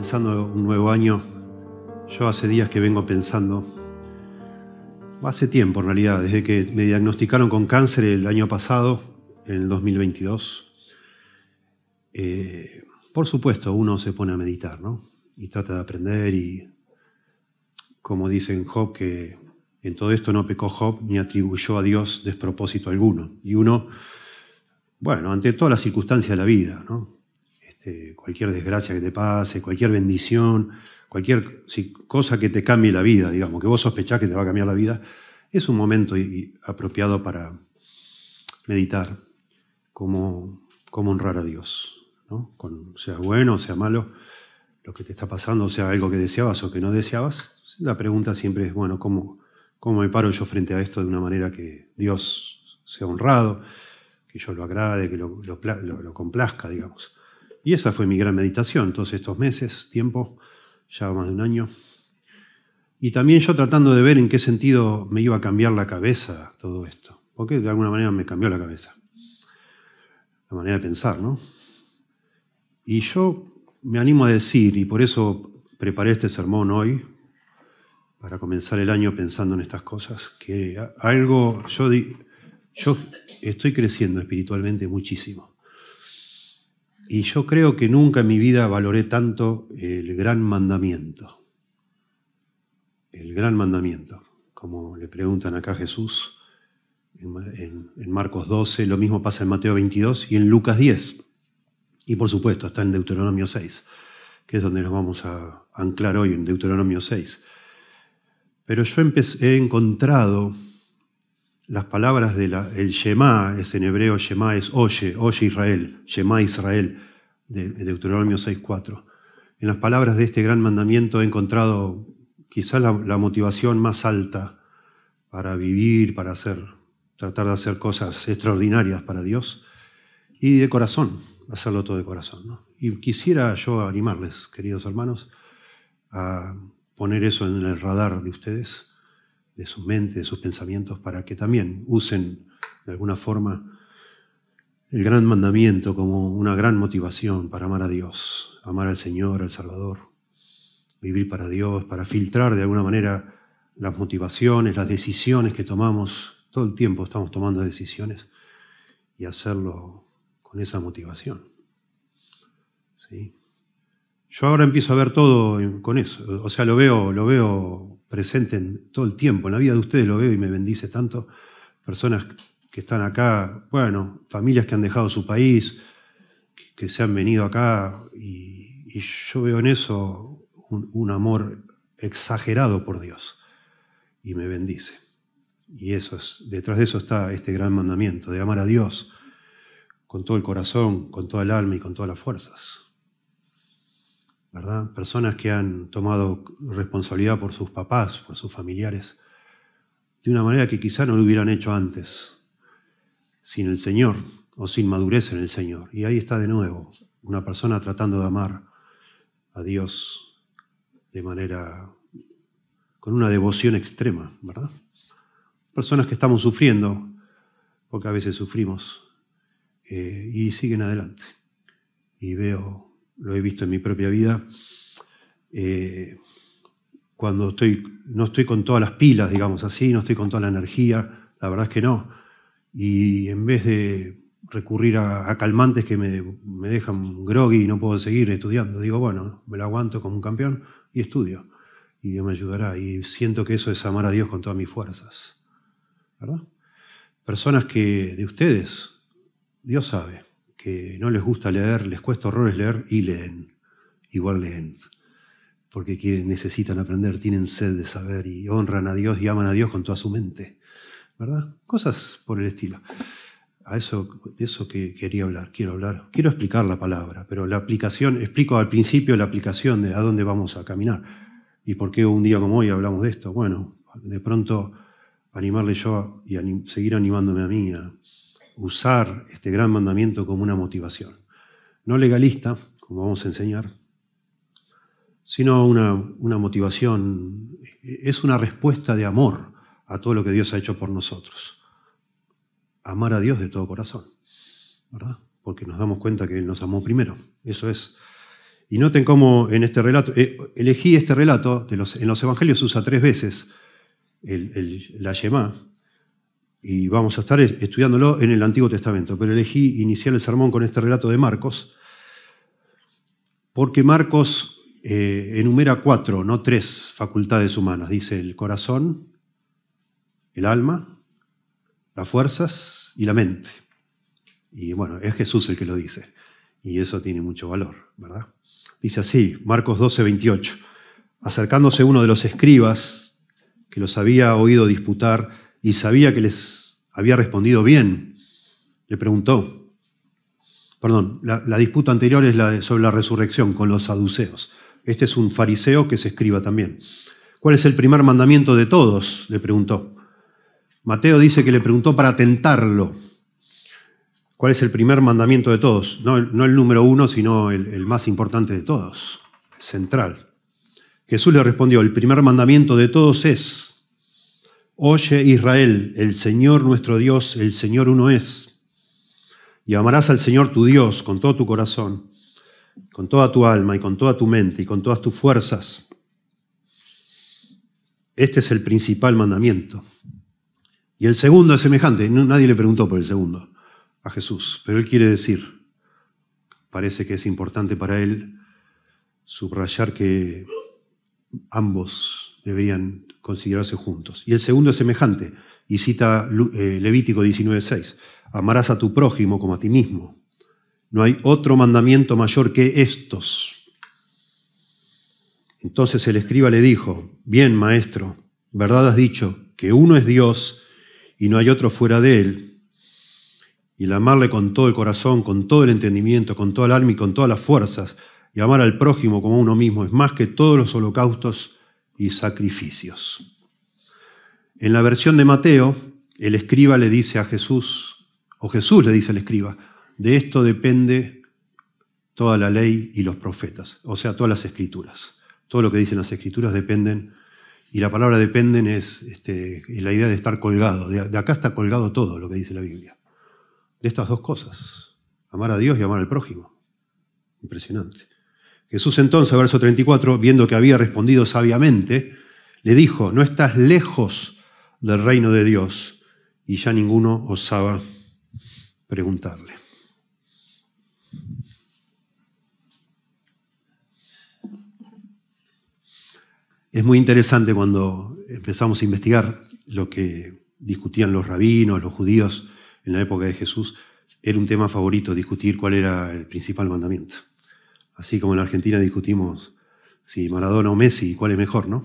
Comenzando un nuevo año, yo hace días que vengo pensando, hace tiempo en realidad, desde que me diagnosticaron con cáncer el año pasado, en el 2022, por supuesto uno se pone a meditar, ¿no? Y trata de aprender y, como dice en Job, que en todo esto no pecó Job ni atribuyó a Dios despropósito alguno. Y uno, bueno, ante todas las circunstancias de la vida, ¿no? Cualquier desgracia que te pase, cualquier bendición, cualquier cosa que te cambie la vida, digamos, que vos sospechás que te va a cambiar la vida, es un momento apropiado para meditar cómo honrar a Dios, ¿no? Sea bueno, sea malo, lo que te está pasando, sea algo que deseabas o que no deseabas, la pregunta siempre es, bueno, ¿cómo me paro yo frente a esto de una manera que Dios sea honrado, que yo lo agrade, que lo complazca, digamos? Y esa fue mi gran meditación todos estos meses, tiempo, ya más de un año. Y también yo tratando de ver en qué sentido me iba a cambiar la cabeza todo esto. Porque de alguna manera me cambió la cabeza. La manera de pensar, ¿no? Y yo me animo a decir, y por eso preparé este sermón hoy, para comenzar el año pensando en estas cosas, que yo estoy creciendo espiritualmente muchísimo. Y yo creo que nunca en mi vida valoré tanto el gran mandamiento. El gran mandamiento, como le preguntan acá a Jesús en Marcos 12, lo mismo pasa en Mateo 22 y en Lucas 10. Y por supuesto está en Deuteronomio 6, que es donde nos vamos a anclar hoy, en Deuteronomio 6. Pero yo he encontrado las palabras el Shema, es en hebreo, Shema es oye Israel, Shema Israel, de Deuteronomio 6:4. En las palabras de este gran mandamiento he encontrado quizás la motivación más alta para vivir, para tratar de hacer cosas extraordinarias para Dios y de corazón, hacerlo todo de corazón, ¿no? Y quisiera yo animarles, queridos hermanos, a poner eso en el radar de ustedes, de su mente, de sus pensamientos, para que también usen de alguna forma el gran mandamiento como una gran motivación para amar a Dios, amar al Señor, al Salvador, vivir para Dios, para filtrar de alguna manera las motivaciones, las decisiones que tomamos. Todo el tiempo estamos tomando decisiones y hacerlo con esa motivación. ¿Sí? Yo ahora empiezo a ver todo con eso, o sea, lo veo presente todo el tiempo, en la vida de ustedes lo veo y me bendice tanto. Personas que están acá, bueno, familias que han dejado su país, que se han venido acá, y yo veo en eso un amor exagerado por Dios y me bendice. Y detrás de eso está este gran mandamiento, de amar a Dios con todo el corazón, con toda el alma y con todas las fuerzas. ¿Verdad? Personas que han tomado responsabilidad por sus papás, por sus familiares, de una manera que quizá no lo hubieran hecho antes, sin el Señor o sin madurez en el Señor. Y ahí está de nuevo una persona tratando de amar a Dios de manera, con una devoción extrema, ¿verdad? Personas que estamos sufriendo, porque a veces sufrimos, y siguen adelante. Y lo he visto en mi propia vida, cuando no estoy con todas las pilas, digamos así, no estoy con toda la energía, la verdad es que no. Y en vez de recurrir a calmantes que me dejan groggy y no puedo seguir estudiando, digo, bueno, me lo aguanto como un campeón y estudio. Y Dios me ayudará. Y siento que eso es amar a Dios con todas mis fuerzas, ¿verdad? Personas que de ustedes, Dios sabe, que no les gusta leer, les cuesta horrores leer y leen, igual leen, porque necesitan aprender, tienen sed de saber y honran a Dios y aman a Dios con toda su mente, ¿verdad? Cosas por el estilo. De eso que quiero hablar. Quiero explicar la palabra, pero explico al principio la aplicación de a dónde vamos a caminar y por qué un día como hoy hablamos de esto. Bueno, de pronto animarle yo y seguir animándome a mí a usar este gran mandamiento como una motivación. No legalista, como vamos a enseñar, sino una motivación, es una respuesta de amor a todo lo que Dios ha hecho por nosotros. Amar a Dios de todo corazón, ¿verdad? Porque nos damos cuenta que Él nos amó primero, eso es. Y noten cómo en este relato, elegí este relato, en los evangelios se usa 3 veces la Shemá, y vamos a estar estudiándolo en el Antiguo Testamento, pero elegí iniciar el sermón con este relato de Marcos, porque Marcos enumera 4, no 3 facultades humanas. Dice el corazón, el alma, las fuerzas y la mente. Y bueno, es Jesús el que lo dice, y eso tiene mucho valor, ¿verdad? Dice así, Marcos 12, 28. Acercándose uno de los escribas, que los había oído disputar y sabía que les había respondido bien, le preguntó. Perdón, la disputa anterior es sobre la resurrección con los saduceos. Este es un fariseo que es escriba también. ¿Cuál es el primer mandamiento de todos?, le preguntó. Mateo dice que le preguntó para tentarlo. ¿Cuál es el primer mandamiento de todos? No el número 1, sino el más importante de todos, el central. Jesús le respondió, el primer mandamiento de todos es, oye Israel, el Señor nuestro Dios, el Señor uno es. Y amarás al Señor tu Dios con todo tu corazón, con toda tu alma y con toda tu mente y con todas tus fuerzas. Este es el principal mandamiento. Y el segundo es semejante. Nadie le preguntó por el segundo a Jesús, pero él quiere decir, parece que es importante para él subrayar que ambos deberían considerarse juntos. Y el segundo es semejante, y cita Levítico 19:6. Amarás a tu prójimo como a ti mismo. No hay otro mandamiento mayor que estos. Entonces el escriba le dijo, bien, maestro, verdad has dicho, que uno es Dios y no hay otro fuera de él. Y el amarle con todo el corazón, con todo el entendimiento, con toda el alma y con todas las fuerzas, y amar al prójimo como a uno mismo, es más que todos los holocaustos y sacrificios. En la versión de Mateo, el escriba le dice a Jesús, o Jesús le dice al escriba, de esto depende toda la ley y los profetas, o sea, todas las escrituras. Todo lo que dicen las escrituras dependen, y la palabra dependen es la idea de estar colgado. De acá está colgado todo lo que dice la Biblia. De estas dos cosas, amar a Dios y amar al prójimo. Impresionante. Jesús entonces, verso 34, viendo que había respondido sabiamente, le dijo, no estás lejos del reino de Dios, y ya ninguno osaba preguntarle. Es muy interesante cuando empezamos a investigar lo que discutían los rabinos, los judíos en la época de Jesús. Era un tema favorito discutir cuál era el principal mandamiento. Así como en la Argentina discutimos si Maradona o Messi, cuál es mejor, ¿no?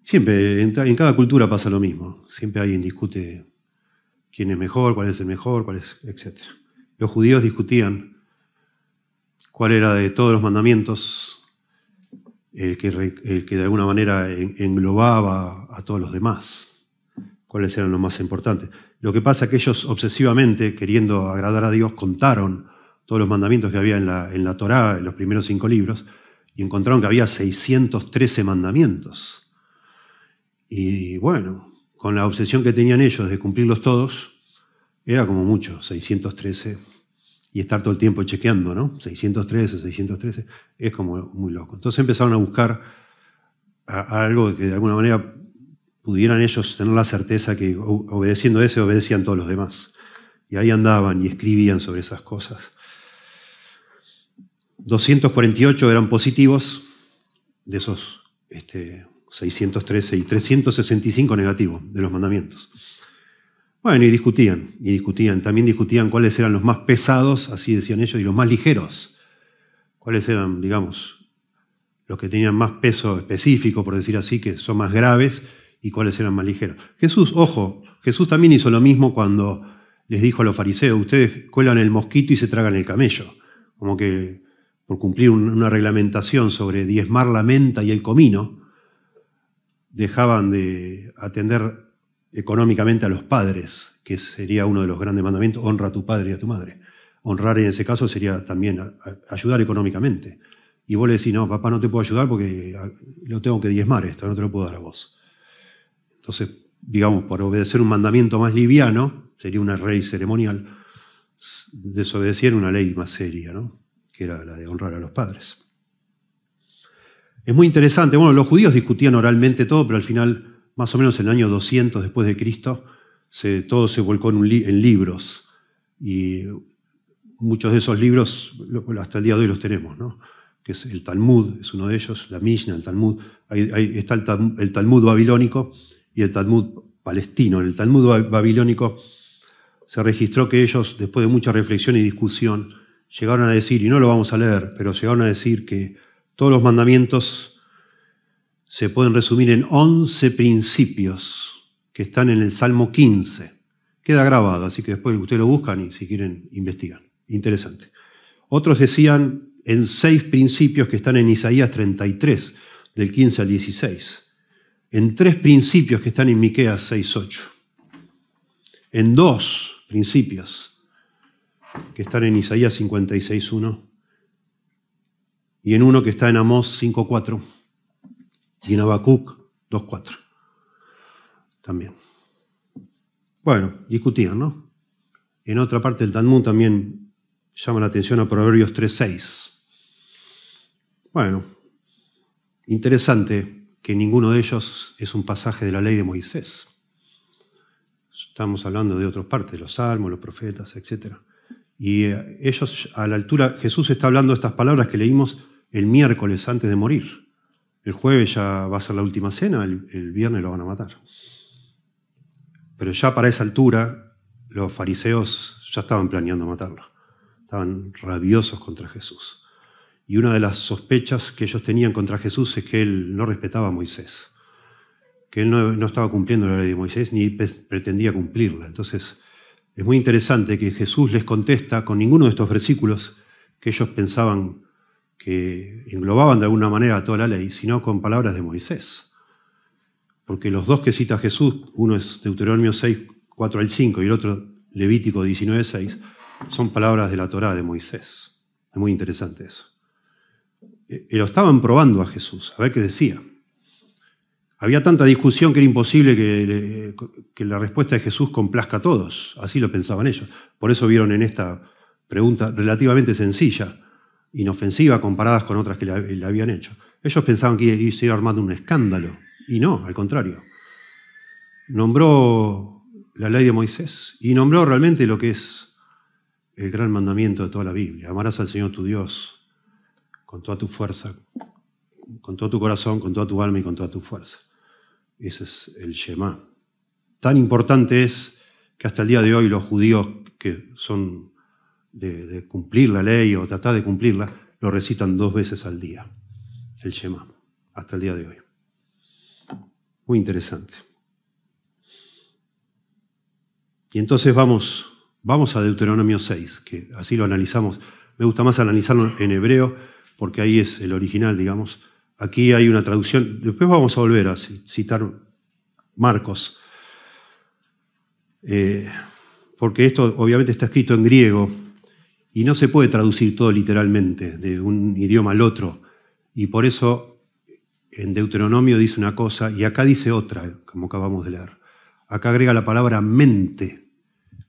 Siempre, en cada cultura pasa lo mismo. Siempre alguien discute quién es mejor, cuál es el mejor, etc. Los judíos discutían cuál era de todos los mandamientos el que de alguna manera englobaba a todos los demás. Cuáles eran los más importantes. Lo que pasa es que ellos obsesivamente, queriendo agradar a Dios, contaron todos los mandamientos que había en la Torá, en los primeros 5 libros, y encontraron que había 613 mandamientos. Y bueno, con la obsesión que tenían ellos de cumplirlos todos, era como mucho, 613, y estar todo el tiempo chequeando, ¿no? 613, es como muy loco. Entonces empezaron a buscar a algo que de alguna manera pudieran ellos tener la certeza que obedeciendo ese obedecían todos los demás. Y ahí andaban y escribían sobre esas cosas. 248 eran positivos, de esos 613, y 365 negativos de los mandamientos. Bueno, y discutían. También discutían cuáles eran los más pesados, así decían ellos, y los más ligeros. Cuáles eran, digamos, los que tenían más peso específico, por decir así, que son más graves, y cuáles eran más ligeros. Jesús también hizo lo mismo cuando les dijo a los fariseos, ustedes cuelan el mosquito y se tragan el camello. Como que por cumplir una reglamentación sobre diezmar la menta y el comino, dejaban de atender económicamente a los padres, que sería uno de los grandes mandamientos, honra a tu padre y a tu madre. Honrar en ese caso sería también ayudar económicamente. Y vos le decís, no, papá, no te puedo ayudar porque lo tengo que diezmar esto, no te lo puedo dar a vos. Entonces, digamos, por obedecer un mandamiento más liviano, sería una ley ceremonial, desobedecer una ley más seria, ¿no? Que era la de honrar a los padres. Es muy interesante. Bueno, los judíos discutían oralmente todo, pero al final, más o menos en el año 200 después de Cristo, todo se volcó en libros. Y muchos de esos libros, hasta el día de hoy los tenemos, ¿no? Que es el Talmud, es uno de ellos, la Mishnah, el Talmud. Ahí está el Talmud babilónico y el Talmud palestino. En el Talmud babilónico se registró que ellos, después de mucha reflexión y discusión, llegaron a decir, y no lo vamos a leer, pero llegaron a decir que todos los mandamientos se pueden resumir en 11 principios que están en el Salmo 15. Queda grabado, así que después ustedes lo buscan y si quieren investigan. Interesante. Otros decían en 6 principios que están en Isaías 33, del 15 al 16. En 3 principios que están en Miqueas 6:8. En 2 principios que están en Isaías 56:1. Y en uno que está en Amós 5:4. Y en Habacuc 2:4. También. Bueno, discutían, ¿no? En otra parte del Talmud también llama la atención a Proverbios 3:6. Bueno, interesante que ninguno de ellos es un pasaje de la ley de Moisés. Estamos hablando de otras partes, los salmos, los profetas, etc. Y ellos, a la altura, Jesús está hablando estas palabras que leímos el miércoles antes de morir. El jueves ya va a ser la última cena, el viernes lo van a matar. Pero ya para esa altura, los fariseos ya estaban planeando matarlo. Estaban rabiosos contra Jesús. Y una de las sospechas que ellos tenían contra Jesús es que él no respetaba a Moisés. Que él no estaba cumpliendo la ley de Moisés ni pretendía cumplirla. Entonces, es muy interesante que Jesús les contesta con ninguno de estos versículos que ellos pensaban que englobaban de alguna manera toda la ley, sino con palabras de Moisés. Porque los dos que cita Jesús, uno es Deuteronomio 6, 4 al 5 y el otro Levítico 19, 6, son palabras de la Torá de Moisés. Es muy interesante eso. Lo estaban probando a Jesús, a ver qué decía. Había tanta discusión que era imposible que la respuesta de Jesús complazca a todos. Así lo pensaban ellos. Por eso vieron en esta pregunta relativamente sencilla, inofensiva, comparadas con otras que le habían hecho. Ellos pensaban que se iba armando un escándalo. Y no, al contrario. Nombró la ley de Moisés y nombró realmente lo que es el gran mandamiento de toda la Biblia. Amarás al Señor tu Dios con toda tu fuerza, con todo tu corazón, con toda tu alma y con toda tu fuerza. Ese es el Shema. Tan importante es que hasta el día de hoy los judíos que son de cumplir la ley o tratar de cumplirla, lo recitan 2 veces al día, el Shema, hasta el día de hoy. Muy interesante. Y entonces vamos a Deuteronomio 6, que así lo analizamos. Me gusta más analizarlo en hebreo, porque ahí es el original, digamos. Aquí hay una traducción. Después vamos a volver a citar Marcos, porque esto obviamente está escrito en griego y no se puede traducir todo literalmente de un idioma al otro. Y por eso en Deuteronomio dice una cosa y acá dice otra, como acabamos de leer. Acá agrega la palabra mente,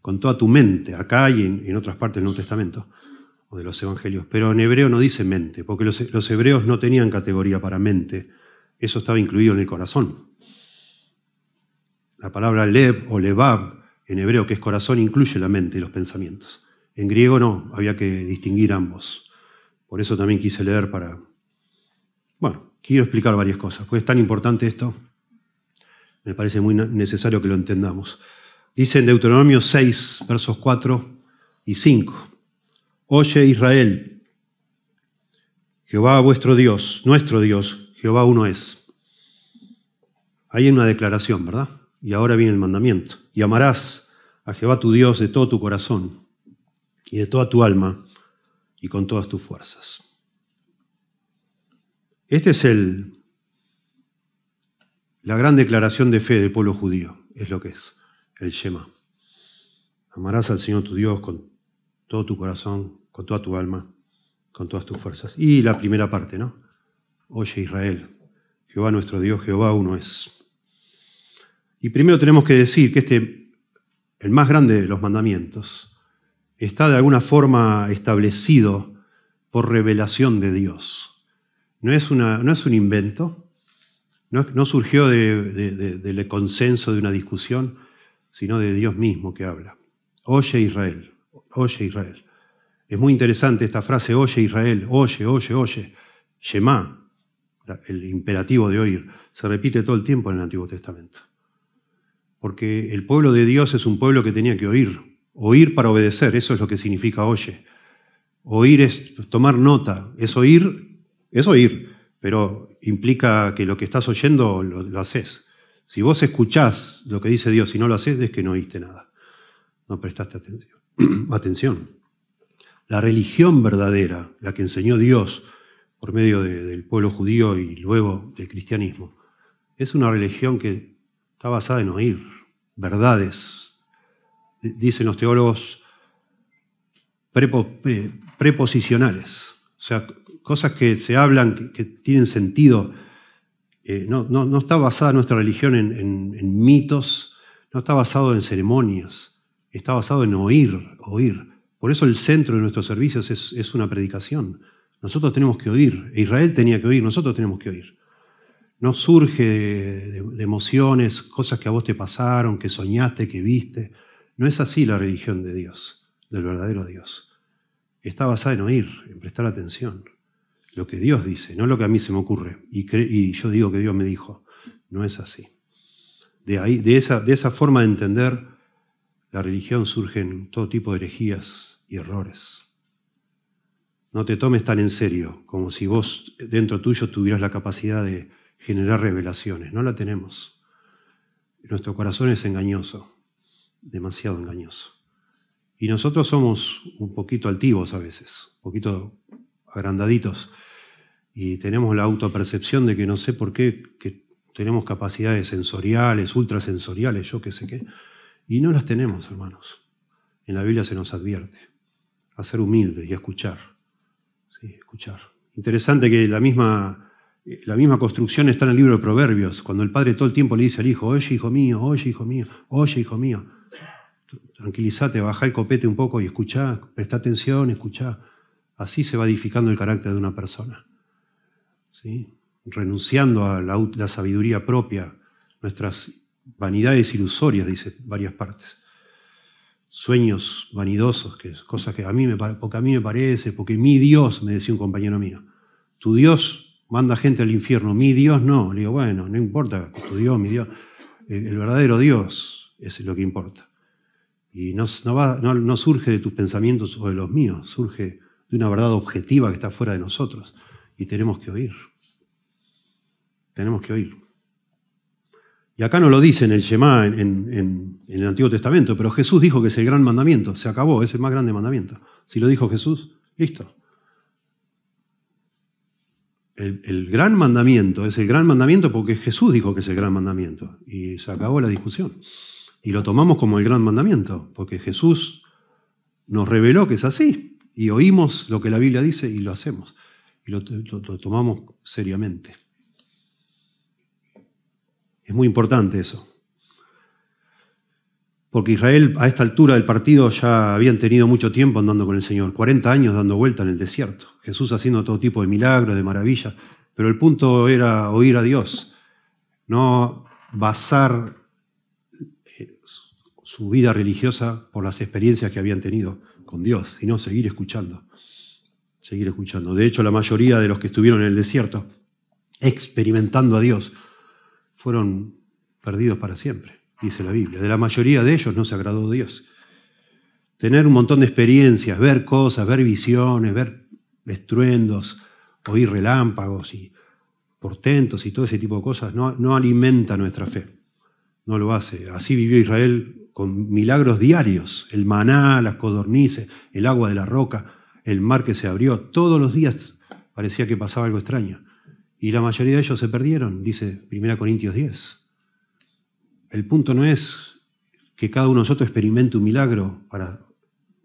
con toda tu mente, acá y en otras partes del Nuevo Testamento o de los Evangelios. Pero en hebreo no dice mente, porque los hebreos no tenían categoría para mente. Eso estaba incluido en el corazón. La palabra lev o levab en hebreo, que es corazón, incluye la mente y los pensamientos. En griego no, había que distinguir ambos. Por eso también quise leer para... Bueno, quiero explicar varias cosas, porque es tan importante esto. Me parece muy necesario que lo entendamos. Dice en Deuteronomio 6, versos 4 y 5. Oye Israel, Jehová vuestro Dios, nuestro Dios, Jehová uno es. Ahí hay una declaración, ¿verdad? Y ahora viene el mandamiento. Y amarás a Jehová tu Dios de todo tu corazón y de toda tu alma y con todas tus fuerzas. Esta es la gran declaración de fe del pueblo judío, es lo que es el Shema. Amarás al Señor tu Dios con todo tu corazón, con toda tu alma, con todas tus fuerzas. Y la primera parte, ¿no? Oye Israel, Jehová nuestro Dios, Jehová uno es. Y primero tenemos que decir que el más grande de los mandamientos, está de alguna forma establecido por revelación de Dios. no es un invento, no surgió del consenso de una discusión, sino de Dios mismo que habla. Oye Israel, oye Israel. Es muy interesante esta frase, oye Israel, oye, oye, oye. Shema, el imperativo de oír, se repite todo el tiempo en el Antiguo Testamento. Porque el pueblo de Dios es un pueblo que tenía que oír para obedecer, eso es lo que significa oye. Oír es tomar nota, es oír, pero implica que lo que estás oyendo lo haces. Si vos escuchás lo que dice Dios y no lo haces, es que no oíste nada, no prestaste atención. La religión verdadera, la que enseñó Dios por medio del pueblo judío y luego del cristianismo, es una religión que está basada en oír verdades. Dicen los teólogos preposicionales, o sea, cosas que se hablan, que tienen sentido. No está basada nuestra religión en mitos, no está basado en ceremonias, está basado en oír. Por eso el centro de nuestros servicios es una predicación. Nosotros tenemos que oír. Israel tenía que oír, nosotros tenemos que oír. No surge de emociones, cosas que a vos te pasaron, que soñaste, que viste. No es así la religión de Dios, del verdadero Dios. Está basada en oír, en prestar atención. Lo que Dios dice, no lo que a mí se me ocurre. Y yo digo que Dios me dijo. No es así. De esa forma de entender la religión surgen todo tipo de herejías y errores. No te tomes tan en serio, como si vos dentro tuyo tuvieras la capacidad de generar revelaciones. No la tenemos. Nuestro corazón es engañoso, demasiado engañoso. Y nosotros somos un poquito altivos a veces, un poquito agrandaditos, y tenemos la autopercepción de que no sé por qué, que tenemos capacidades sensoriales, ultrasensoriales, yo qué sé qué, y no las tenemos, hermanos. En la Biblia se nos advierte a ser humildes y a escuchar. Sí, escuchar. Interesante que la misma construcción está en el libro de Proverbios, cuando el padre todo el tiempo le dice al hijo, oye hijo mío, oye hijo mío, oye hijo mío. Tranquilízate, bajá el copete un poco y escuchá, presta atención, escuchá. Así se va edificando el carácter de una persona. ¿Sí? Renunciando a la sabiduría propia, nuestras vanidades ilusorias, dice varias partes. Sueños vanidosos, que es cosas que porque a mí me parece, porque mi Dios, me decía un compañero mío, tu Dios manda gente al infierno, mi Dios no. Le digo, bueno, no importa, tu Dios, mi Dios. El verdadero Dios es lo que importa. Y no surge de tus pensamientos o de los míos, surge de una verdad objetiva que está fuera de nosotros. Y tenemos que oír. Tenemos que oír. Y acá no lo dice en el Shema, en el Antiguo Testamento, pero Jesús dijo que es el gran mandamiento. Se acabó, es el más grande mandamiento. Si lo dijo Jesús, listo. El gran mandamiento es el gran mandamiento porque Jesús dijo que es el gran mandamiento. Y se acabó la discusión. Y lo tomamos como el gran mandamiento, porque Jesús nos reveló que es así. Y oímos lo que la Biblia dice y lo hacemos. Y lo tomamos seriamente. Es muy importante eso. Porque Israel, a esta altura del partido, ya habían tenido mucho tiempo andando con el Señor. 40 años dando vuelta en el desierto. Jesús haciendo todo tipo de milagros, de maravillas. Pero el punto era oír a Dios. No basar su vida religiosa por las experiencias que habían tenido con Dios, sino seguir escuchando. Seguir escuchando. De hecho, la mayoría de los que estuvieron en el desierto, experimentando a Dios, fueron perdidos para siempre, dice la Biblia. De la mayoría de ellos no se agradó Dios. Tener un montón de experiencias, ver cosas, ver visiones, ver estruendos, oír relámpagos y portentos y todo ese tipo de cosas, no alimenta nuestra fe. No lo hace. Así vivió Israel con milagros diarios. El maná, las codornices, el agua de la roca, el mar que se abrió. Todos los días parecía que pasaba algo extraño. Y la mayoría de ellos se perdieron, dice 1 Corintios 10. El punto no es que cada uno de nosotros experimente un milagro para,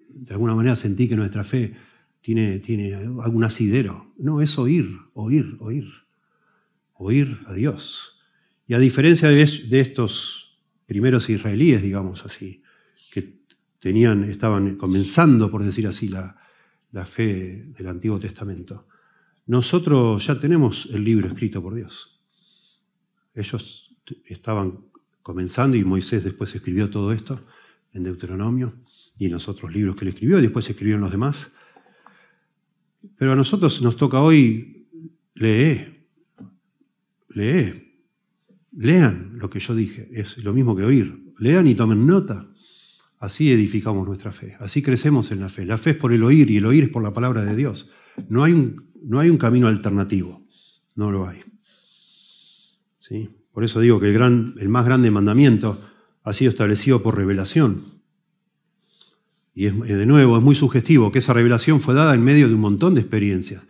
de alguna manera, sentir que nuestra fe tiene algún asidero. No, es oír a Dios. Y a diferencia de estos primeros israelíes, digamos así, que estaban comenzando, por decir así, la fe del Antiguo Testamento, nosotros ya tenemos el libro escrito por Dios. Ellos estaban comenzando y Moisés después escribió todo esto en Deuteronomio y en los otros libros que él escribió y después escribieron los demás. Pero a nosotros nos toca hoy leer. Lean lo que yo dije, es lo mismo que oír. Lean y tomen nota. Así edificamos nuestra fe, así crecemos en la fe. La fe es por el oír y el oír es por la palabra de Dios. No hay un camino alternativo, no lo hay. ¿Sí? Por eso digo que el más grande mandamiento ha sido establecido por revelación. Y de nuevo, es muy sugestivo que esa revelación fue dada en medio de un montón de experiencias.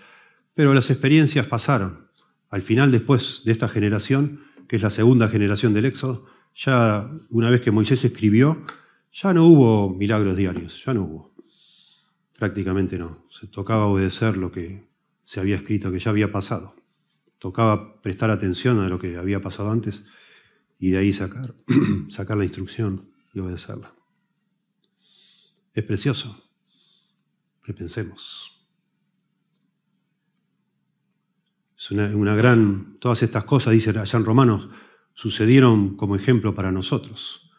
Pero las experiencias pasaron. Al final, después de esta generación, que es la segunda generación del Éxodo, ya una vez que Moisés escribió, ya no hubo milagros diarios, ya no hubo. Prácticamente no. Se tocaba obedecer lo que se había escrito, que ya había pasado. Tocaba prestar atención a lo que había pasado antes y de ahí sacar la instrucción y obedecerla. Es precioso que pensemos. Es una gran... Todas estas cosas, dice allá en Romanos, sucedieron como ejemplo para nosotros.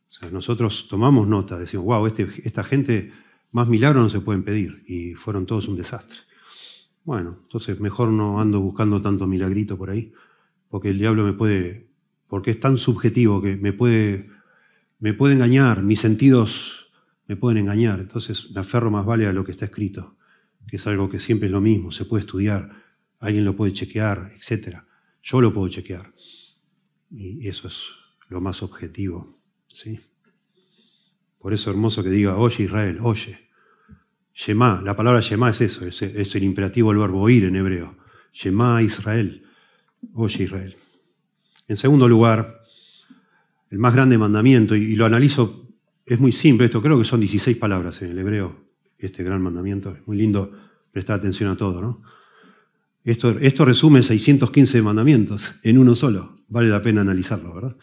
O sea, nosotros tomamos nota, decimos, wow, esta gente, más milagros no se pueden pedir, y fueron todos un desastre. Bueno, entonces mejor no ando buscando tanto milagrito por ahí, porque el diablo porque es tan subjetivo que me puede engañar, mis sentidos me pueden engañar, entonces me aferro más vale a lo que está escrito, que es algo que siempre es lo mismo, se puede estudiar, alguien lo puede chequear, etc. Yo lo puedo chequear, y eso es lo más objetivo, ¿sí? Por eso es hermoso que diga, oye Israel, oye. Shema, la palabra Shema es eso, es el imperativo del verbo oír en hebreo. Shema Israel, oye Israel. En segundo lugar, el más grande mandamiento, y lo analizo, es muy simple esto, creo que son 16 palabras en el hebreo, este gran mandamiento, es muy lindo prestar atención a todo, ¿no? Esto resume 615 mandamientos en uno solo, vale la pena analizarlo, ¿verdad?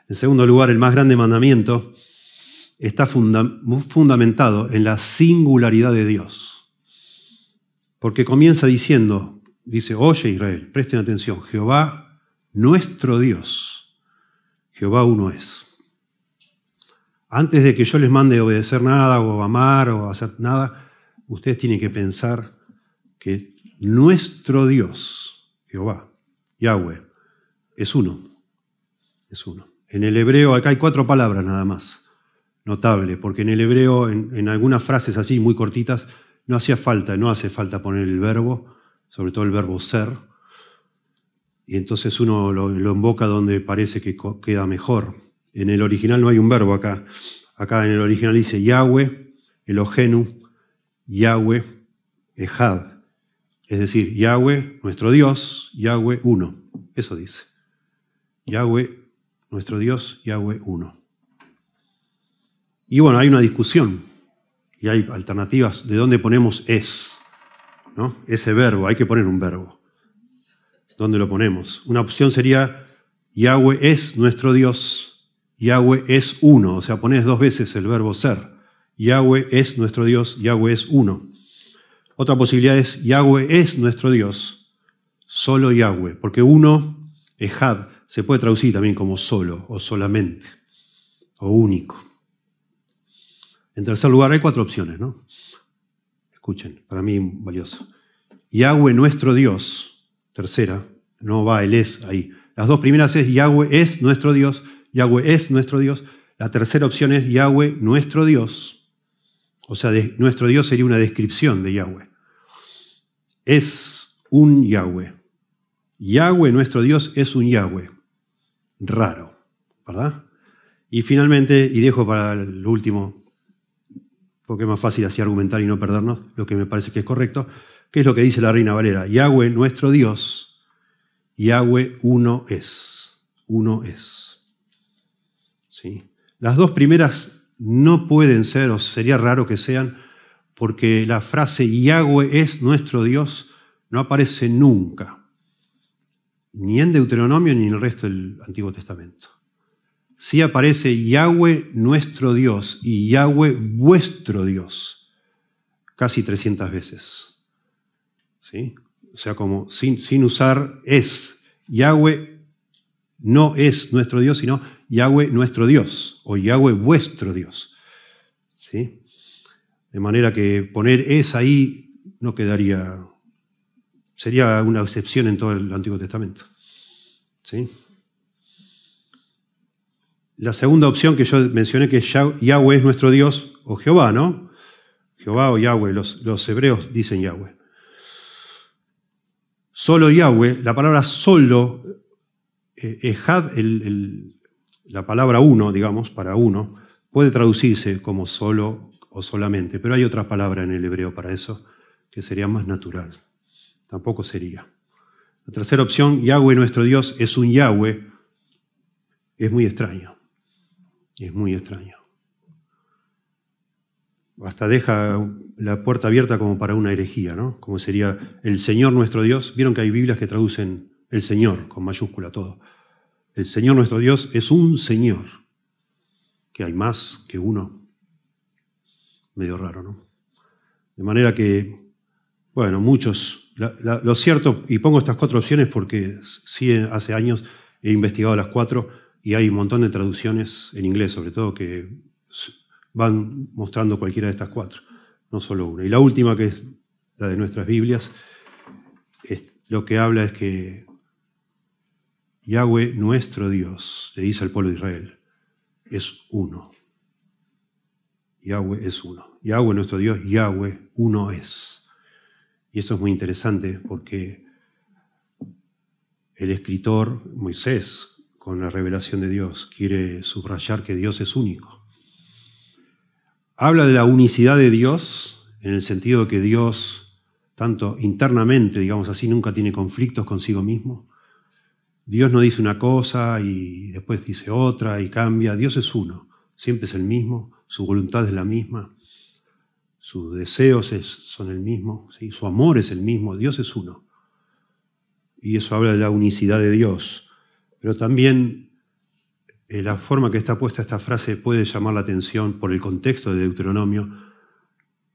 En segundo lugar, el más grande mandamiento está fundamentado en la singularidad de Dios. Porque comienza dice, oye Israel, presten atención, Jehová nuestro Dios, Jehová uno es. Antes de que yo les mande obedecer nada o amar o hacer nada, ustedes tienen que pensar que nuestro Dios, Jehová, Yahweh, es uno. Es uno. En el hebreo acá hay 4 palabras nada más. Notable, porque en el hebreo, en algunas frases así muy cortitas, no hace falta poner el verbo, sobre todo el verbo ser, y entonces uno lo invoca donde parece que queda mejor. En el original no hay un verbo acá. Acá en el original dice Yahweh, Elohenu, Yahweh, Ejad. Es decir, Yahweh, nuestro Dios, Yahweh uno. Eso dice. Yahweh, nuestro Dios, Yahweh uno. Y bueno, hay una discusión y hay alternativas de dónde ponemos es, ¿no? Ese verbo, hay que poner un verbo. ¿Dónde lo ponemos? Una opción sería Yahweh es nuestro Dios, Yahweh es uno, o sea, pones 2 veces el verbo ser. Yahweh es nuestro Dios, Yahweh es uno. Otra posibilidad es Yahweh es nuestro Dios, solo Yahweh, porque uno, Ejad, se puede traducir también como solo o solamente o único. En tercer lugar, hay 4 opciones, ¿no? Escuchen, para mí valioso. Yahweh nuestro Dios, tercera, no va el es ahí. Las 2 primeras es Yahweh es nuestro Dios, Yahweh es nuestro Dios. La tercera opción es Yahweh nuestro Dios. O sea, nuestro Dios sería una descripción de Yahweh. Es un Yahweh. Yahweh nuestro Dios es un Yahweh. Raro, ¿verdad? Y finalmente, y dejo para el último, porque es más fácil así argumentar y no perdernos, lo que me parece que es correcto, que es lo que dice la Reina Valera. Yahweh, nuestro Dios, Yahweh uno es. Uno es. ¿Sí? Las 2 primeras no pueden ser, o sería raro que sean, porque la frase Yahweh es nuestro Dios no aparece nunca, ni en Deuteronomio ni en el resto del Antiguo Testamento. Sí aparece Yahweh nuestro Dios y Yahweh vuestro Dios, casi 300 veces. ¿Sí? O sea, como sin usar es. Yahweh no es nuestro Dios, sino Yahweh nuestro Dios, o Yahweh vuestro Dios. ¿Sí? De manera que poner es ahí no quedaría, sería una excepción en todo el Antiguo Testamento. ¿Sí? La segunda opción que yo mencioné, que Yahweh es nuestro Dios, o Jehová, ¿no? Jehová o Yahweh, los hebreos dicen Yahweh. Solo Yahweh, la palabra solo, ejad, la palabra uno, digamos, para uno, puede traducirse como solo o solamente, pero hay otra palabra en el hebreo para eso, que sería más natural. Tampoco sería. La tercera opción, Yahweh nuestro Dios, es un Yahweh, es muy extraño. Es muy extraño. Hasta deja la puerta abierta como para una herejía, ¿no? Como sería el Señor nuestro Dios. Vieron que hay Biblias que traducen el Señor, con mayúscula todo. El Señor nuestro Dios es un Señor, que hay más que uno. Medio raro, ¿no? De manera que, bueno, muchos... lo cierto, y pongo estas 4 opciones porque sí hace años he investigado las 4 y hay un montón de traducciones en inglés, sobre todo, que van mostrando cualquiera de estas 4, no solo una. Y la última, que es la de nuestras Biblias, lo que habla es que Yahweh, nuestro Dios, le dice al pueblo de Israel, es uno. Yahweh es uno. Yahweh, nuestro Dios, Yahweh, uno es. Y esto es muy interesante porque el escritor Moisés, con la revelación de Dios, quiere subrayar que Dios es único. Habla de la unicidad de Dios, en el sentido de que Dios, tanto internamente, digamos así, nunca tiene conflictos consigo mismo. Dios no dice una cosa y después dice otra y cambia. Dios es uno, siempre es el mismo, su voluntad es la misma, sus deseos son el mismo, ¿sí? Su amor es el mismo, Dios es uno. Y eso habla de la unicidad de Dios. Pero también la forma que está puesta esta frase puede llamar la atención por el contexto de Deuteronomio,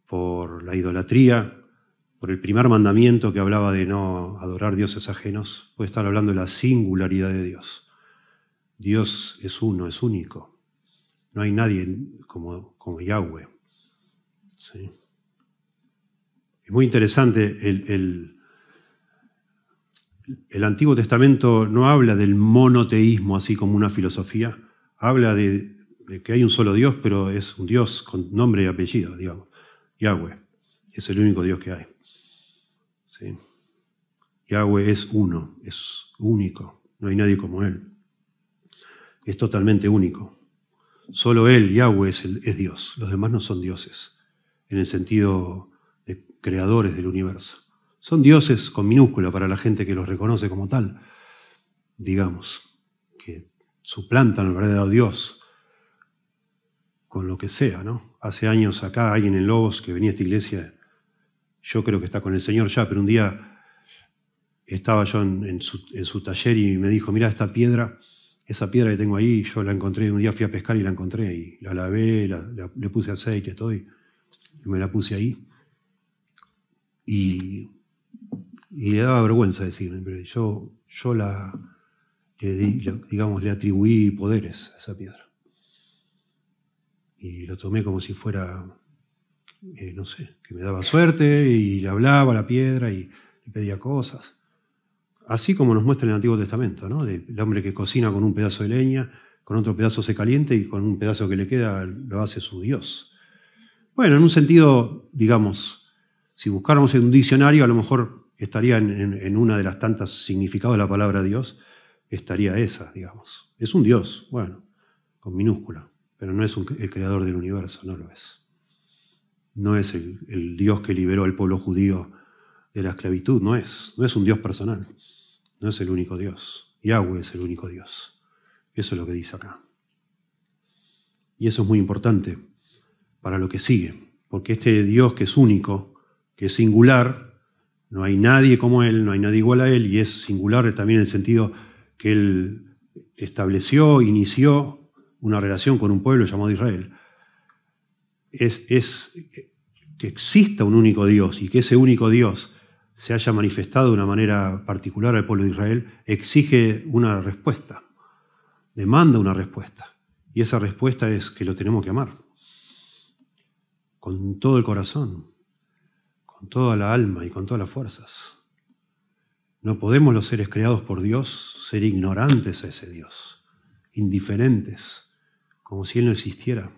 por la idolatría, por el primer mandamiento que hablaba de no adorar dioses ajenos. Puede estar hablando de la singularidad de Dios. Dios es uno, es único. No hay nadie como Yahweh. ¿Sí? Es muy interesante, el Antiguo Testamento no habla del monoteísmo así como una filosofía, habla de que hay un solo Dios, pero es un Dios con nombre y apellido, digamos. Yahweh es el único Dios que hay. ¿Sí? Yahweh es uno, es único, no hay nadie como Él. Es totalmente único. Solo Él, Yahweh, es Dios, los demás no son dioses, en el sentido de creadores del universo. Son dioses con minúscula para la gente que los reconoce como tal, digamos, que suplantan al verdadero Dios con lo que sea, ¿no? Hace años acá alguien en Lobos que venía a esta iglesia, yo creo que está con el Señor ya, pero un día estaba yo en su taller y me dijo, mira esta piedra, esa piedra que tengo ahí, yo la encontré, un día fui a pescar y la encontré y la lavé, le puse aceite, todo y me la puse ahí. Y le daba vergüenza decirme, pero yo le atribuí poderes a esa piedra. Y lo tomé como si fuera, no sé, que me daba suerte y le hablaba a la piedra y le pedía cosas. Así como nos muestra en el Antiguo Testamento, ¿no? El hombre que cocina con un pedazo de leña, con otro pedazo se calienta y con un pedazo que le queda lo hace su Dios. Bueno, en un sentido, digamos, si buscáramos en un diccionario, a lo mejor estaría en una de las tantas significados de la palabra Dios, estaría esa, digamos. Es un Dios, bueno, con minúscula, pero no es el creador del universo, no lo es. No es el Dios que liberó al pueblo judío de la esclavitud, no es un Dios personal, no es el único Dios. Yahweh es el único Dios. Eso es lo que dice acá. Y eso es muy importante para lo que sigue, porque este Dios que es único, que es singular, no hay nadie como Él, no hay nadie igual a Él, y es singular también en el sentido que Él estableció, inició una relación con un pueblo llamado Israel. Es que exista un único Dios y que ese único Dios se haya manifestado de una manera particular al pueblo de Israel, exige una respuesta, demanda una respuesta. Y esa respuesta es que lo tenemos que amar con todo el corazón, con toda la alma y con todas las fuerzas. No podemos los seres creados por Dios ser ignorantes a ese Dios, indiferentes, como si Él no existiera.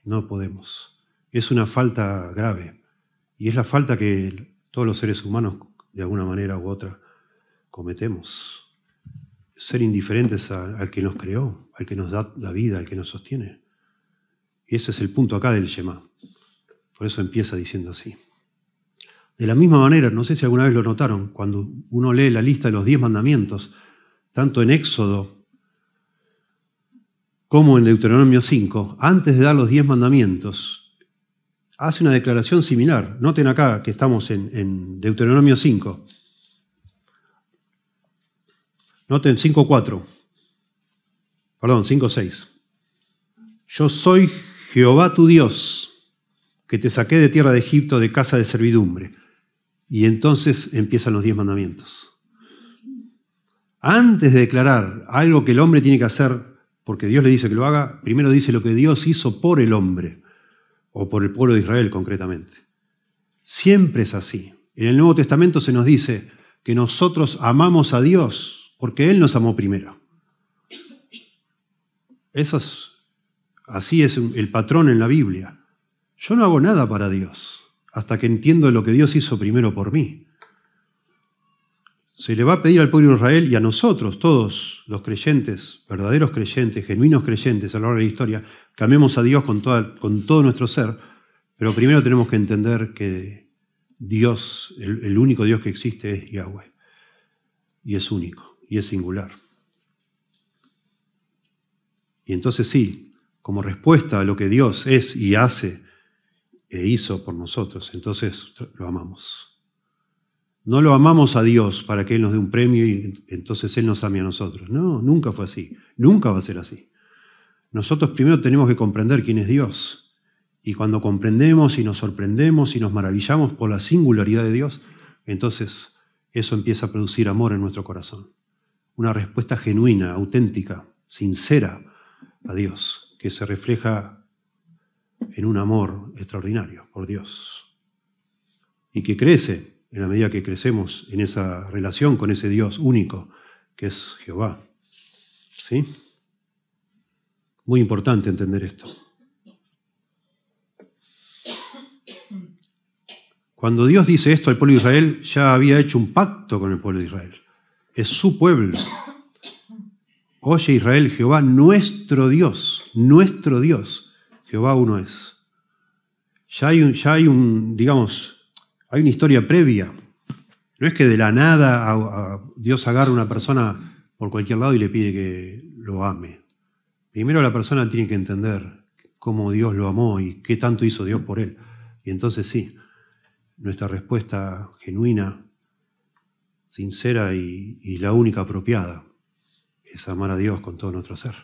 No podemos. Es una falta grave y es la falta que todos los seres humanos, de alguna manera u otra, cometemos. Ser indiferentes al que nos creó, al que nos da la vida, al que nos sostiene. Y ese es el punto acá del Shema. Por eso empieza diciendo así. De la misma manera, no sé si alguna vez lo notaron, cuando uno lee la lista de los 10 mandamientos, tanto en Éxodo como en Deuteronomio 5, antes de dar los 10 mandamientos, hace una declaración similar. Noten acá que estamos en Deuteronomio 5. Noten 5.4. Perdón, 5.6. Yo soy Jehová tu Dios, que te saqué de tierra de Egipto, de casa de servidumbre. Y entonces empiezan los 10 mandamientos. Antes de declarar algo que el hombre tiene que hacer porque Dios le dice que lo haga, primero dice lo que Dios hizo por el hombre, o por el pueblo de Israel concretamente. Siempre es así. En el Nuevo Testamento se nos dice que nosotros amamos a Dios porque Él nos amó primero. Así es el patrón en la Biblia. Yo no hago nada para Dios hasta que entiendo lo que Dios hizo primero por mí. Se le va a pedir al pueblo de Israel y a nosotros, todos los creyentes, verdaderos creyentes, genuinos creyentes a lo largo de la historia, que amemos a Dios con todo nuestro ser, pero primero tenemos que entender que Dios, el único Dios que existe es Yahweh. Y es único, y es singular. Y entonces sí, como respuesta a lo que Dios es y hace e hizo por nosotros, entonces lo amamos. No lo amamos a Dios para que Él nos dé un premio y entonces Él nos ame a nosotros. No, nunca fue así. Nunca va a ser así. Nosotros primero tenemos que comprender quién es Dios. Y cuando comprendemos y nos sorprendemos y nos maravillamos por la singularidad de Dios, entonces eso empieza a producir amor en nuestro corazón. Una respuesta genuina, auténtica, sincera a Dios, que se refleja en un amor extraordinario por Dios. Y que crece en la medida que crecemos en esa relación con ese Dios único que es Jehová. ¿Sí? Muy importante entender esto. Cuando Dios dice esto al pueblo de Israel, ya había hecho un pacto con el pueblo de Israel. Es su pueblo. Oye Israel, Jehová nuestro Dios, Jehová uno es. Ya hay una historia previa. No es que de la nada Dios agarra a una persona por cualquier lado y le pide que lo ame. Primero la persona tiene que entender cómo Dios lo amó y qué tanto hizo Dios por él. Y entonces sí, nuestra respuesta genuina, sincera y la única apropiada es amar a Dios con todo nuestro ser.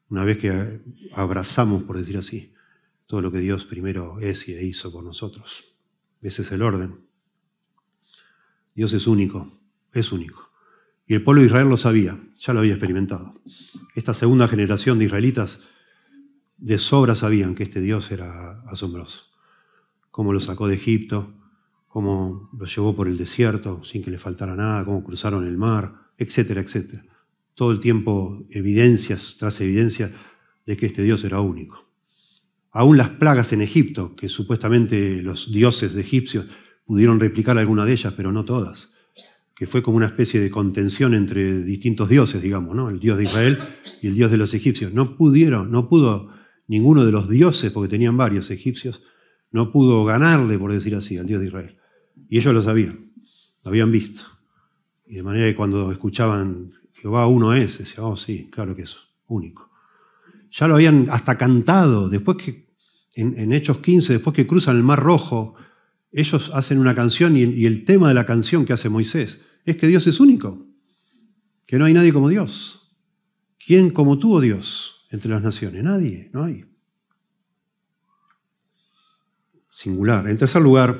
Una vez que abrazamos, por decir así, todo lo que Dios primero es y hizo por nosotros. Ese es el orden. Dios es único, es único. Y el pueblo de Israel lo sabía, ya lo había experimentado. Esta segunda generación de israelitas de sobra sabían que este Dios era asombroso. Cómo lo sacó de Egipto, cómo lo llevó por el desierto sin que le faltara nada, cómo cruzaron el mar, etcétera, etcétera. Todo el tiempo evidencias tras evidencias de que este Dios era único. Aún las plagas en Egipto, que supuestamente los dioses de egipcios pudieron replicar alguna de ellas, pero no todas, que fue como una especie de contención entre distintos dioses, digamos, ¿no? El Dios de Israel y el Dios de los egipcios. No pudo ninguno de los dioses, porque tenían varios egipcios, no pudo ganarle, por decir así, al Dios de Israel. Y ellos lo sabían, lo habían visto. Y de manera que cuando escuchaban Jehová uno es, decían, oh sí, claro que es único. Ya lo habían hasta cantado, después que en Hechos 15, después que cruzan el Mar Rojo, ellos hacen una canción y el tema de la canción que hace Moisés es que Dios es único, que no hay nadie como Dios. ¿Quién como tú, oh Dios, entre las naciones? Nadie, no hay. Singular. En tercer lugar,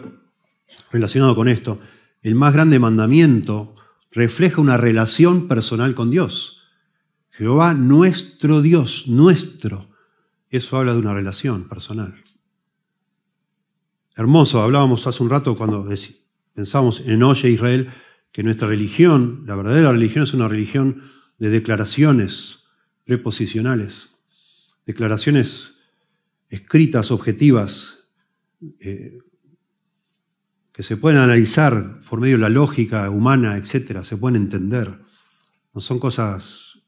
relacionado con esto, el más grande mandamiento, refleja una relación personal con Dios. Jehová, nuestro Dios, nuestro. Eso habla de una relación personal. Hermoso, hablábamos hace un rato cuando pensábamos en Oye Israel, que nuestra religión, la verdadera religión, es una religión de declaraciones preposicionales, declaraciones escritas, objetivas, que se pueden analizar por medio de la lógica humana, etc., se pueden entender. No son cosas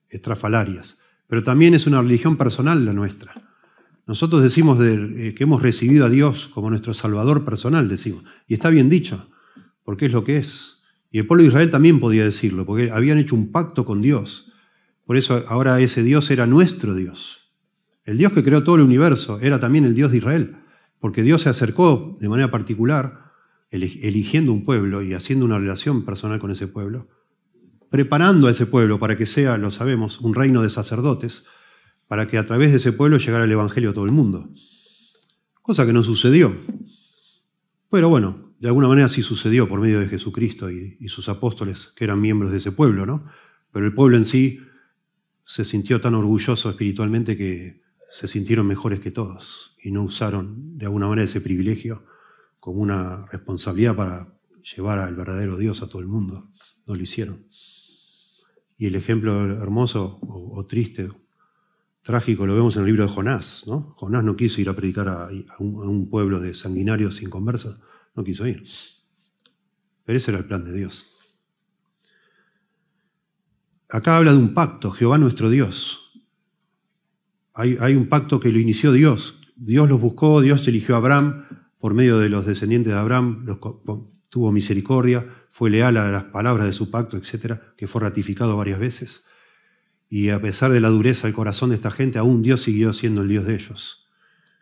estrafalarias. Pero también es una religión personal la nuestra. Nosotros decimos que hemos recibido a Dios como nuestro Salvador personal, decimos. Y está bien dicho, porque es lo que es. Y el pueblo de Israel también podía decirlo, porque habían hecho un pacto con Dios. Por eso ahora ese Dios era nuestro Dios. El Dios que creó todo el universo era también el Dios de Israel, porque Dios se acercó de manera particular, eligiendo un pueblo y haciendo una relación personal con ese pueblo, preparando a ese pueblo para que sea, lo sabemos, un reino de sacerdotes, para que a través de ese pueblo llegara el Evangelio a todo el mundo. Cosa que no sucedió. Pero bueno, de alguna manera sí sucedió por medio de Jesucristo y sus apóstoles, que eran miembros de ese pueblo, ¿no? Pero el pueblo en sí se sintió tan orgulloso espiritualmente que se sintieron mejores que todos y no usaron de alguna manera ese privilegio como una responsabilidad para llevar al verdadero Dios a todo el mundo. No lo hicieron. Y el ejemplo hermoso o triste, trágico, lo vemos en el libro de Jonás, ¿no? Jonás no quiso ir a predicar a un pueblo de sanguinarios sin conversa, no quiso ir. Pero ese era el plan de Dios. Acá habla de un pacto, Jehová nuestro Dios. Hay un pacto que lo inició Dios. Dios los buscó, Dios eligió a Abraham por medio de los descendientes de Abraham, tuvo misericordia, fue leal a las palabras de su pacto, etcétera, que fue ratificado varias veces. Y a pesar de la dureza del corazón de esta gente, aún Dios siguió siendo el Dios de ellos.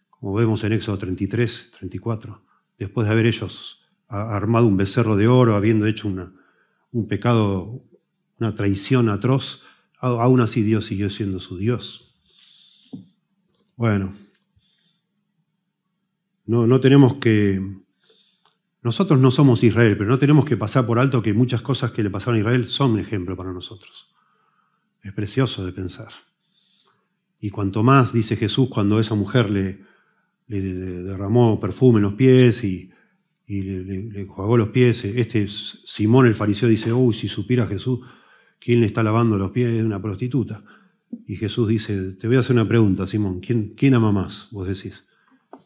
Como vemos en Éxodo 33, 34. Después de haber ellos armado un becerro de oro, habiendo hecho un pecado, una traición atroz, aún así Dios siguió siendo su Dios. Bueno, no tenemos que... Nosotros no somos Israel, pero no tenemos que pasar por alto que muchas cosas que le pasaron a Israel son un ejemplo para nosotros. Es precioso de pensar. Y cuanto más, dice Jesús, cuando esa mujer le derramó perfume en los pies y le enjuagó los pies, Simón el fariseo dice, uy, si supiera Jesús quién le está lavando los pies, es una prostituta. Y Jesús dice, te voy a hacer una pregunta, Simón, ¿quién ama más? Vos decís,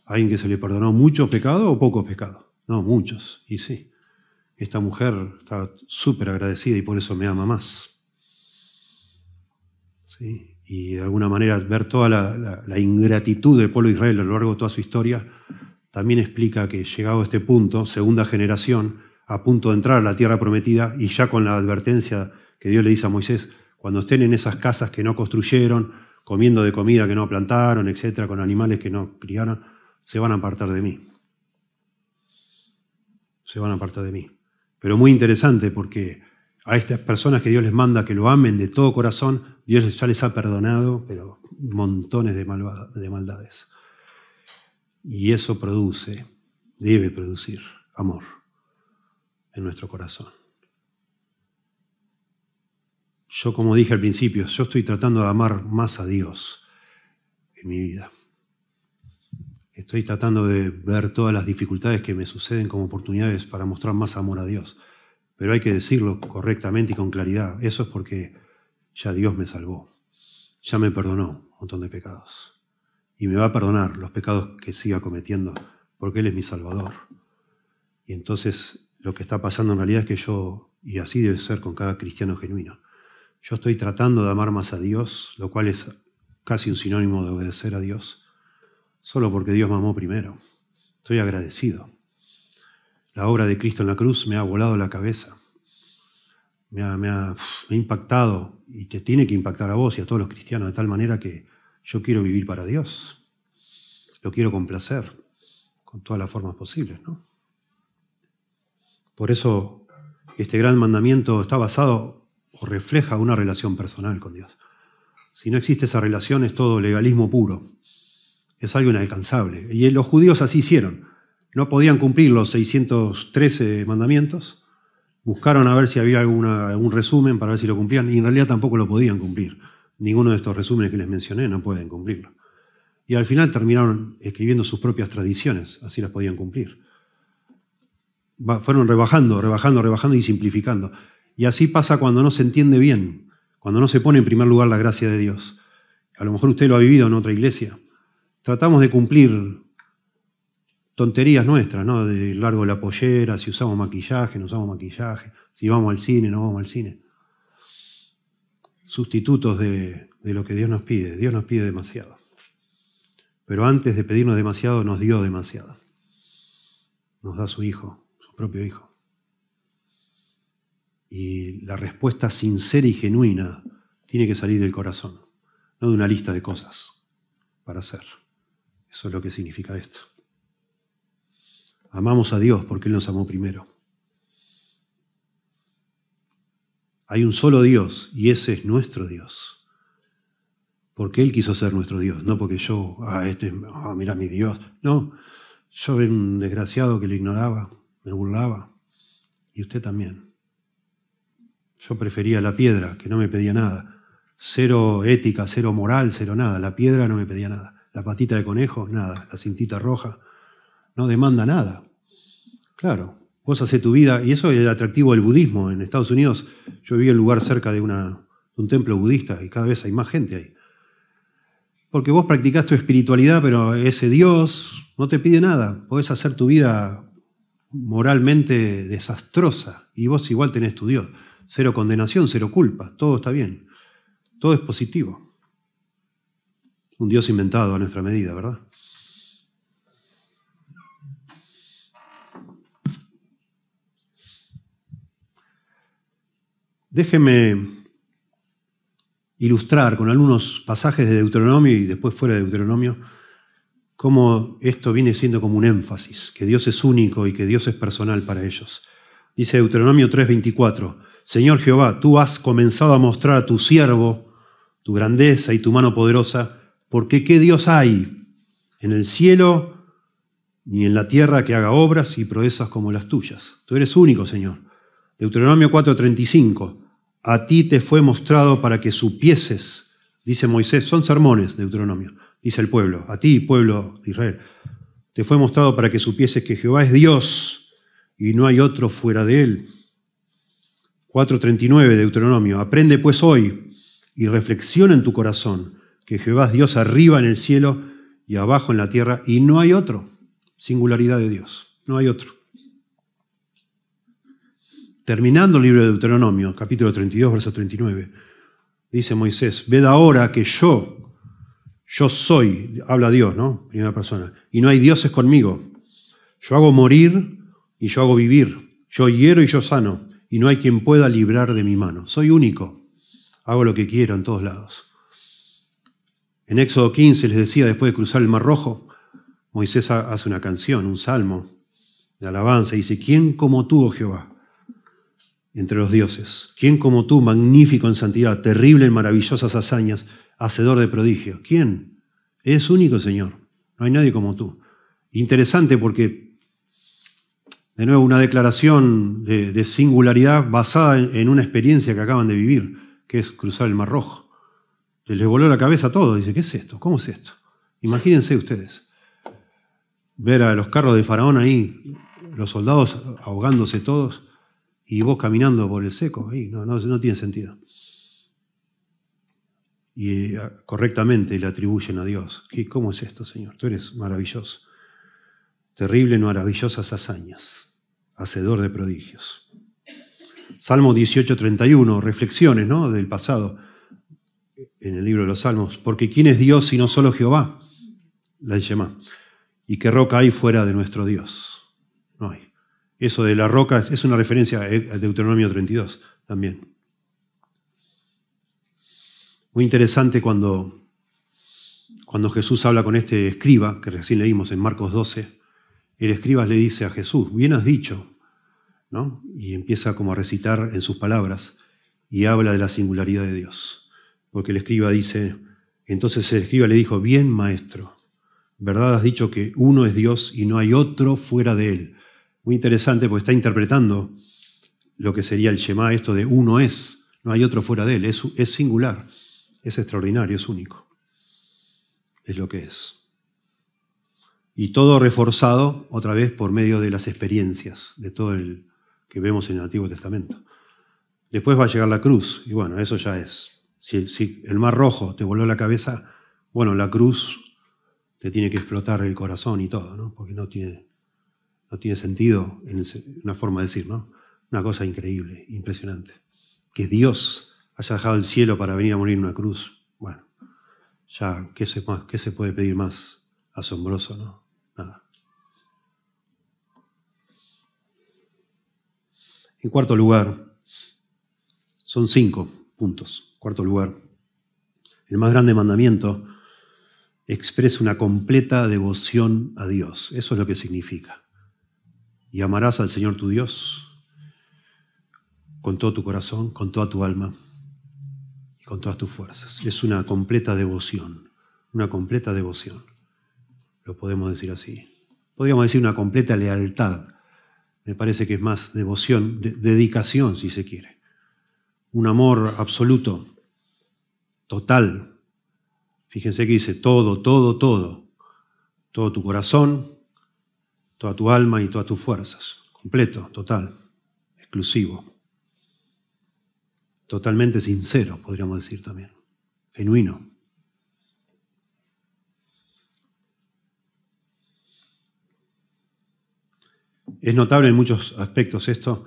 ¿alguien que se le perdonó mucho pecado o poco pecado? No, muchos. Y sí, esta mujer estaba súper agradecida y por eso me ama más. ¿Sí? Y de alguna manera ver toda la ingratitud del pueblo de Israel a lo largo de toda su historia también explica que llegado a este punto, segunda generación, a punto de entrar a la tierra prometida y ya con la advertencia que Dios le dice a Moisés, cuando estén en esas casas que no construyeron, comiendo de comida que no plantaron, etcétera, con animales que no criaron, se van a apartar de mí. Se van a apartar de mí. Pero muy interesante porque a estas personas que Dios les manda que lo amen de todo corazón, Dios ya les ha perdonado, pero montones de maldades. Y eso debe producir amor en nuestro corazón. Yo, como dije al principio, yo estoy tratando de amar más a Dios en mi vida. Estoy tratando de ver todas las dificultades que me suceden como oportunidades para mostrar más amor a Dios. Pero hay que decirlo correctamente y con claridad. Eso es porque ya Dios me salvó. Ya me perdonó un montón de pecados. Y me va a perdonar los pecados que siga cometiendo, porque Él es mi Salvador. Y entonces lo que está pasando en realidad es que yo, y así debe ser con cada cristiano genuino, yo estoy tratando de amar más a Dios, lo cual es casi un sinónimo de obedecer a Dios, solo porque Dios me amó primero. Estoy agradecido. La obra de Cristo en la cruz me ha volado la cabeza. Me ha impactado y te tiene que impactar a vos y a todos los cristianos de tal manera que yo quiero vivir para Dios. Lo quiero complacer con todas las formas posibles, ¿no? Por eso este gran mandamiento está basado o refleja una relación personal con Dios. Si no existe esa relación es todo legalismo puro. Es algo inalcanzable. Y los judíos así hicieron. No podían cumplir los 613 mandamientos. Buscaron a ver si había algún resumen para ver si lo cumplían, y en realidad tampoco lo podían cumplir. Ninguno de estos resúmenes que les mencioné no pueden cumplirlo. Y al final terminaron escribiendo sus propias tradiciones, así las podían cumplir. Fueron rebajando y simplificando. Y así pasa cuando no se entiende bien, cuando no se pone en primer lugar la gracia de Dios. A lo mejor usted lo ha vivido en otra iglesia. Tratamos de cumplir tonterías nuestras, ¿no? De largo de la pollera, si usamos maquillaje, no usamos maquillaje, si vamos al cine, no vamos al cine. Sustitutos de lo que Dios nos pide. Dios nos pide demasiado. Pero antes de pedirnos demasiado, nos dio demasiado. Nos da su Hijo, su propio Hijo. Y la respuesta sincera y genuina tiene que salir del corazón, no de una lista de cosas para hacer. Eso es lo que significa esto. Amamos a Dios porque Él nos amó primero. Hay un solo Dios y ese es nuestro Dios. Porque Él quiso ser nuestro Dios, no porque yo, mira mi Dios. No, yo era un desgraciado que lo ignoraba, me burlaba. Y usted también. Yo prefería la piedra, que no me pedía nada. Cero ética, cero moral, cero nada. La piedra no me pedía nada. La patita de conejo, nada. La cintita roja, no demanda nada. Claro, vos hacés tu vida, y eso es el atractivo del budismo. En Estados Unidos, yo viví en un lugar cerca de un templo budista y cada vez hay más gente ahí. Porque vos practicás tu espiritualidad, pero ese Dios no te pide nada. Podés hacer tu vida moralmente desastrosa y vos igual tenés tu Dios. Cero condenación, cero culpa, todo está bien. Todo es positivo. Un Dios inventado a nuestra medida, ¿verdad? Déjeme ilustrar con algunos pasajes de Deuteronomio y después fuera de Deuteronomio cómo esto viene siendo como un énfasis, que Dios es único y que Dios es personal para ellos. Dice Deuteronomio 3:24, Señor Jehová, tú has comenzado a mostrar a tu siervo tu grandeza y tu mano poderosa, porque ¿qué Dios hay en el cielo ni en la tierra que haga obras y proezas como las tuyas? Tú eres único, Señor. Deuteronomio 4:35, a ti te fue mostrado para que supieses, dice Moisés, son sermones de Deuteronomio, dice el pueblo, a ti, pueblo de Israel, te fue mostrado para que supieses que Jehová es Dios y no hay otro fuera de él. 4:39 de Deuteronomio, aprende pues hoy y reflexiona en tu corazón que Jehová es Dios arriba en el cielo y abajo en la tierra y no hay otro, singularidad de Dios, no hay otro. Terminando el libro de Deuteronomio, capítulo 32, verso 39, dice Moisés, ved ahora que yo soy, habla Dios, ¿no? Primera persona, y no hay dioses conmigo. Yo hago morir y yo hago vivir. Yo hiero y yo sano, y no hay quien pueda librar de mi mano. Soy único, hago lo que quiero en todos lados. En Éxodo 15 les decía, después de cruzar el Mar Rojo, Moisés hace una canción, un salmo de alabanza, y dice, ¿quién como tú, oh Jehová? Entre los dioses. ¿Quién como tú, magnífico en santidad, terrible en maravillosas hazañas, hacedor de prodigios? ¿Quién? Eres único, Señor. No hay nadie como tú. Interesante porque, de nuevo, una declaración de singularidad basada en una experiencia que acaban de vivir, que es cruzar el Mar Rojo. Les voló la cabeza a todos. Dice, ¿qué es esto? ¿Cómo es esto? Imagínense ustedes. Ver a los carros de Faraón ahí, los soldados ahogándose todos, y vos caminando por el seco, ahí no tiene sentido. Y correctamente le atribuyen a Dios. ¿Cómo es esto, Señor? Tú eres maravilloso. Terrible en maravillosas hazañas, hacedor de prodigios. Salmo 18:31, reflexiones, ¿no?, del pasado en el libro de los Salmos. Porque ¿quién es Dios sino solo Jehová? La Shemá. ¿Y qué roca hay fuera de nuestro Dios? No hay. Eso de la roca es una referencia a Deuteronomio 32 también. Muy interesante cuando Jesús habla con este escriba, que recién leímos en Marcos 12, el escriba le dice a Jesús, bien has dicho, ¿no? Y empieza como a recitar en sus palabras y habla de la singularidad de Dios. Porque el escriba dice, entonces el escriba le dijo, bien maestro, verdad has dicho que uno es Dios y no hay otro fuera de él. Muy interesante porque está interpretando lo que sería el Shema, esto de uno es, no hay otro fuera de él, es singular, es extraordinario, es único. Es lo que es. Y todo reforzado otra vez por medio de las experiencias, de todo el que vemos en el Antiguo Testamento. Después va a llegar la cruz, y bueno, eso ya es. Si el Mar Rojo te voló la cabeza, bueno, la cruz te tiene que explotar el corazón y todo, ¿no? Porque no tiene sentido, en una forma de decir, ¿no? Una cosa increíble, impresionante. Que Dios haya dejado el cielo para venir a morir en una cruz. Bueno, ya, ¿qué se puede pedir más asombroso, no? Nada. En cuarto lugar, son 5 puntos. En cuarto lugar, el más grande mandamiento expresa una completa devoción a Dios. Eso es lo que significa. Y amarás al Señor tu Dios con todo tu corazón, con toda tu alma y con todas tus fuerzas. Es una completa devoción. Una completa devoción. Lo podemos decir así. Podríamos decir una completa lealtad. Me parece que es más devoción, dedicación, si se quiere. Un amor absoluto, total. Fíjense que dice todo, todo, todo. Todo tu corazón, toda tu alma y todas tus fuerzas. Completo, total, exclusivo. Totalmente sincero, podríamos decir también. Genuino. Es notable en muchos aspectos esto.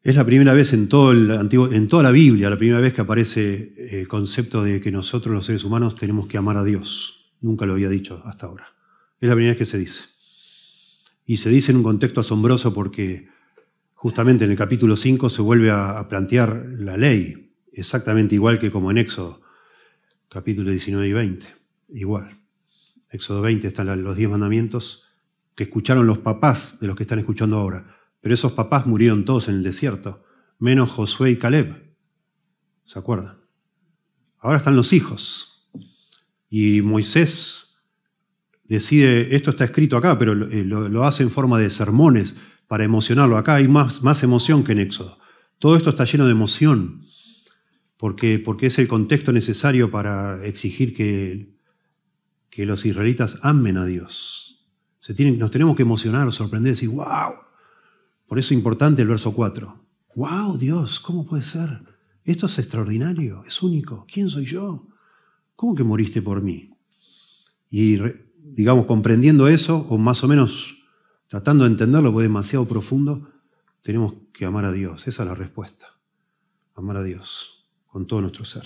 Es la primera vez en toda la Biblia, la primera vez que aparece el concepto de que nosotros los seres humanos tenemos que amar a Dios. Nunca lo había dicho hasta ahora. Es la primera vez que se dice. Y se dice en un contexto asombroso porque justamente en el capítulo 5 se vuelve a plantear la ley, exactamente igual que como en Éxodo, capítulo 19 y 20. Igual. Éxodo 20 están los 10 mandamientos que escucharon los papás de los que están escuchando ahora. Pero esos papás murieron todos en el desierto, menos Josué y Caleb. ¿Se acuerdan? Ahora están los hijos. Y Moisés decide, esto está escrito acá, pero lo hace en forma de sermones para emocionarlo. Acá hay más emoción que en Éxodo. Todo esto está lleno de emoción, porque es el contexto necesario para exigir que los israelitas amen a Dios. Nos tenemos que emocionar, sorprender, decir, ¡wow! Por eso es importante el verso 4. ¡Wow, Dios! ¿Cómo puede ser? Esto es extraordinario, es único. ¿Quién soy yo? ¿Cómo que moriste por mí? Y, digamos, comprendiendo eso, o más o menos tratando de entenderlo, porque es demasiado profundo, tenemos que amar a Dios. Esa es la respuesta. Amar a Dios con todo nuestro ser.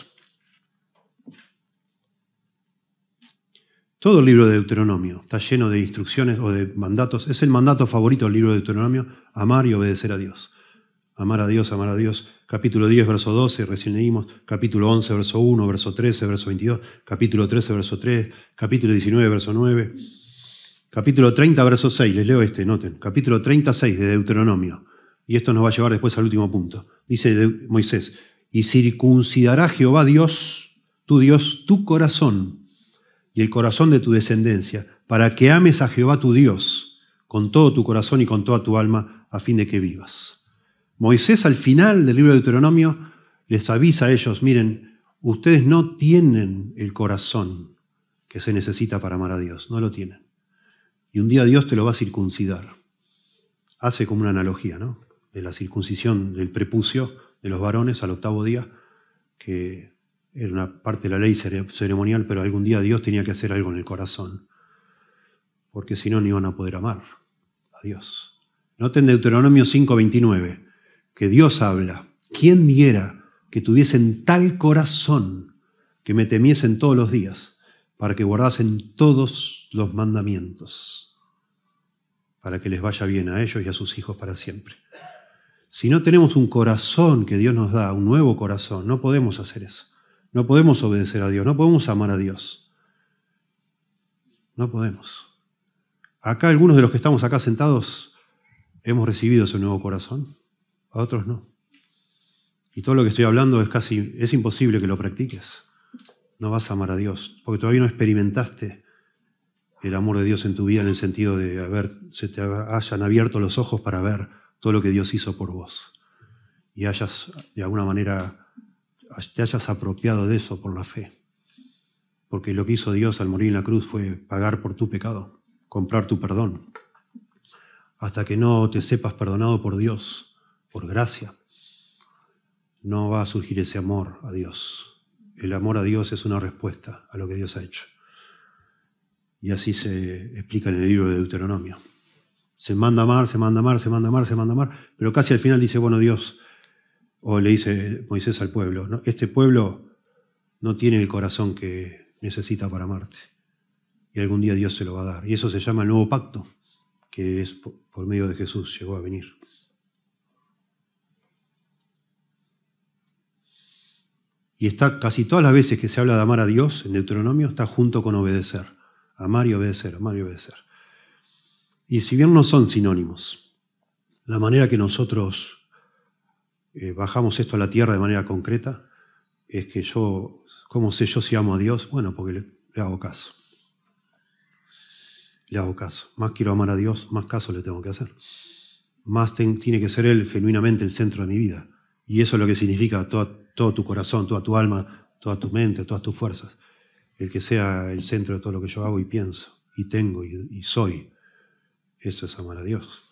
Todo el libro de Deuteronomio está lleno de instrucciones o de mandatos. Es el mandato favorito del libro de Deuteronomio, amar y obedecer a Dios. Amar a Dios, amar a Dios. Capítulo 10, verso 12, recién leímos. Capítulo 11, verso 1, verso 13, verso 22. Capítulo 13, verso 3. Capítulo 19, verso 9. Capítulo 30, verso 6. Les leo noten. Capítulo 36 de Deuteronomio. Y esto nos va a llevar después al último punto. Dice Moisés, y circuncidará Jehová Dios, tu corazón y el corazón de tu descendencia, para que ames a Jehová tu Dios con todo tu corazón y con toda tu alma, a fin de que vivas. Moisés al final del libro de Deuteronomio les avisa a ellos, miren, ustedes no tienen el corazón que se necesita para amar a Dios, no lo tienen. Y un día Dios te lo va a circuncidar. Hace como una analogía, ¿no? De la circuncisión del prepucio de los varones al 8º día, que era una parte de la ley ceremonial, pero algún día Dios tenía que hacer algo en el corazón, porque si no, no iban a poder amar a Dios. Noten Deuteronomio 5:29, que Dios habla. ¿Quién diera que tuviesen tal corazón que me temiesen todos los días, para que guardasen todos los mandamientos, para que les vaya bien a ellos y a sus hijos para siempre? Si no tenemos un corazón que Dios nos da, un nuevo corazón, no podemos hacer eso. No podemos obedecer a Dios, no podemos amar a Dios. No podemos. Acá algunos de los que estamos acá sentados hemos recibido ese nuevo corazón, a otros no. Y todo lo que estoy hablando es imposible que lo practiques. No vas a amar a Dios, porque todavía no experimentaste el amor de Dios en tu vida en el sentido de se te hayan abierto los ojos para ver todo lo que Dios hizo por vos. Y hayas, de alguna manera, te hayas apropiado de eso por la fe. Porque lo que hizo Dios al morir en la cruz fue pagar por tu pecado, comprar tu perdón. Hasta que no te sepas perdonado por Dios, por gracia, no va a surgir ese amor a Dios. El amor a Dios es una respuesta a lo que Dios ha hecho. Y así se explica en el libro de Deuteronomio. Se manda a amar, se manda a amar, se manda a amar, se manda a amar, pero casi al final dice, bueno, Dios, o le dice Moisés al pueblo, ¿no? Este pueblo no tiene el corazón que necesita para amarte. Y algún día Dios se lo va a dar. Y eso se llama el nuevo pacto, que es por medio de Jesús, llegó a venir. Y está casi todas las veces que se habla de amar a Dios en Deuteronomio, está junto con obedecer. Amar y obedecer, amar y obedecer. Y si bien no son sinónimos, la manera que nosotros bajamos esto a la tierra de manera concreta es que yo, ¿cómo sé yo si amo a Dios? Bueno, porque le hago caso. Le hago caso. Más quiero amar a Dios, más caso le tengo que hacer. Más tiene que ser Él genuinamente el centro de mi vida. Y eso es lo que significa todo tu corazón, toda tu alma, toda tu mente, todas tus fuerzas. El que sea el centro de todo lo que yo hago y pienso, y tengo, y soy. Eso es amar a Dios.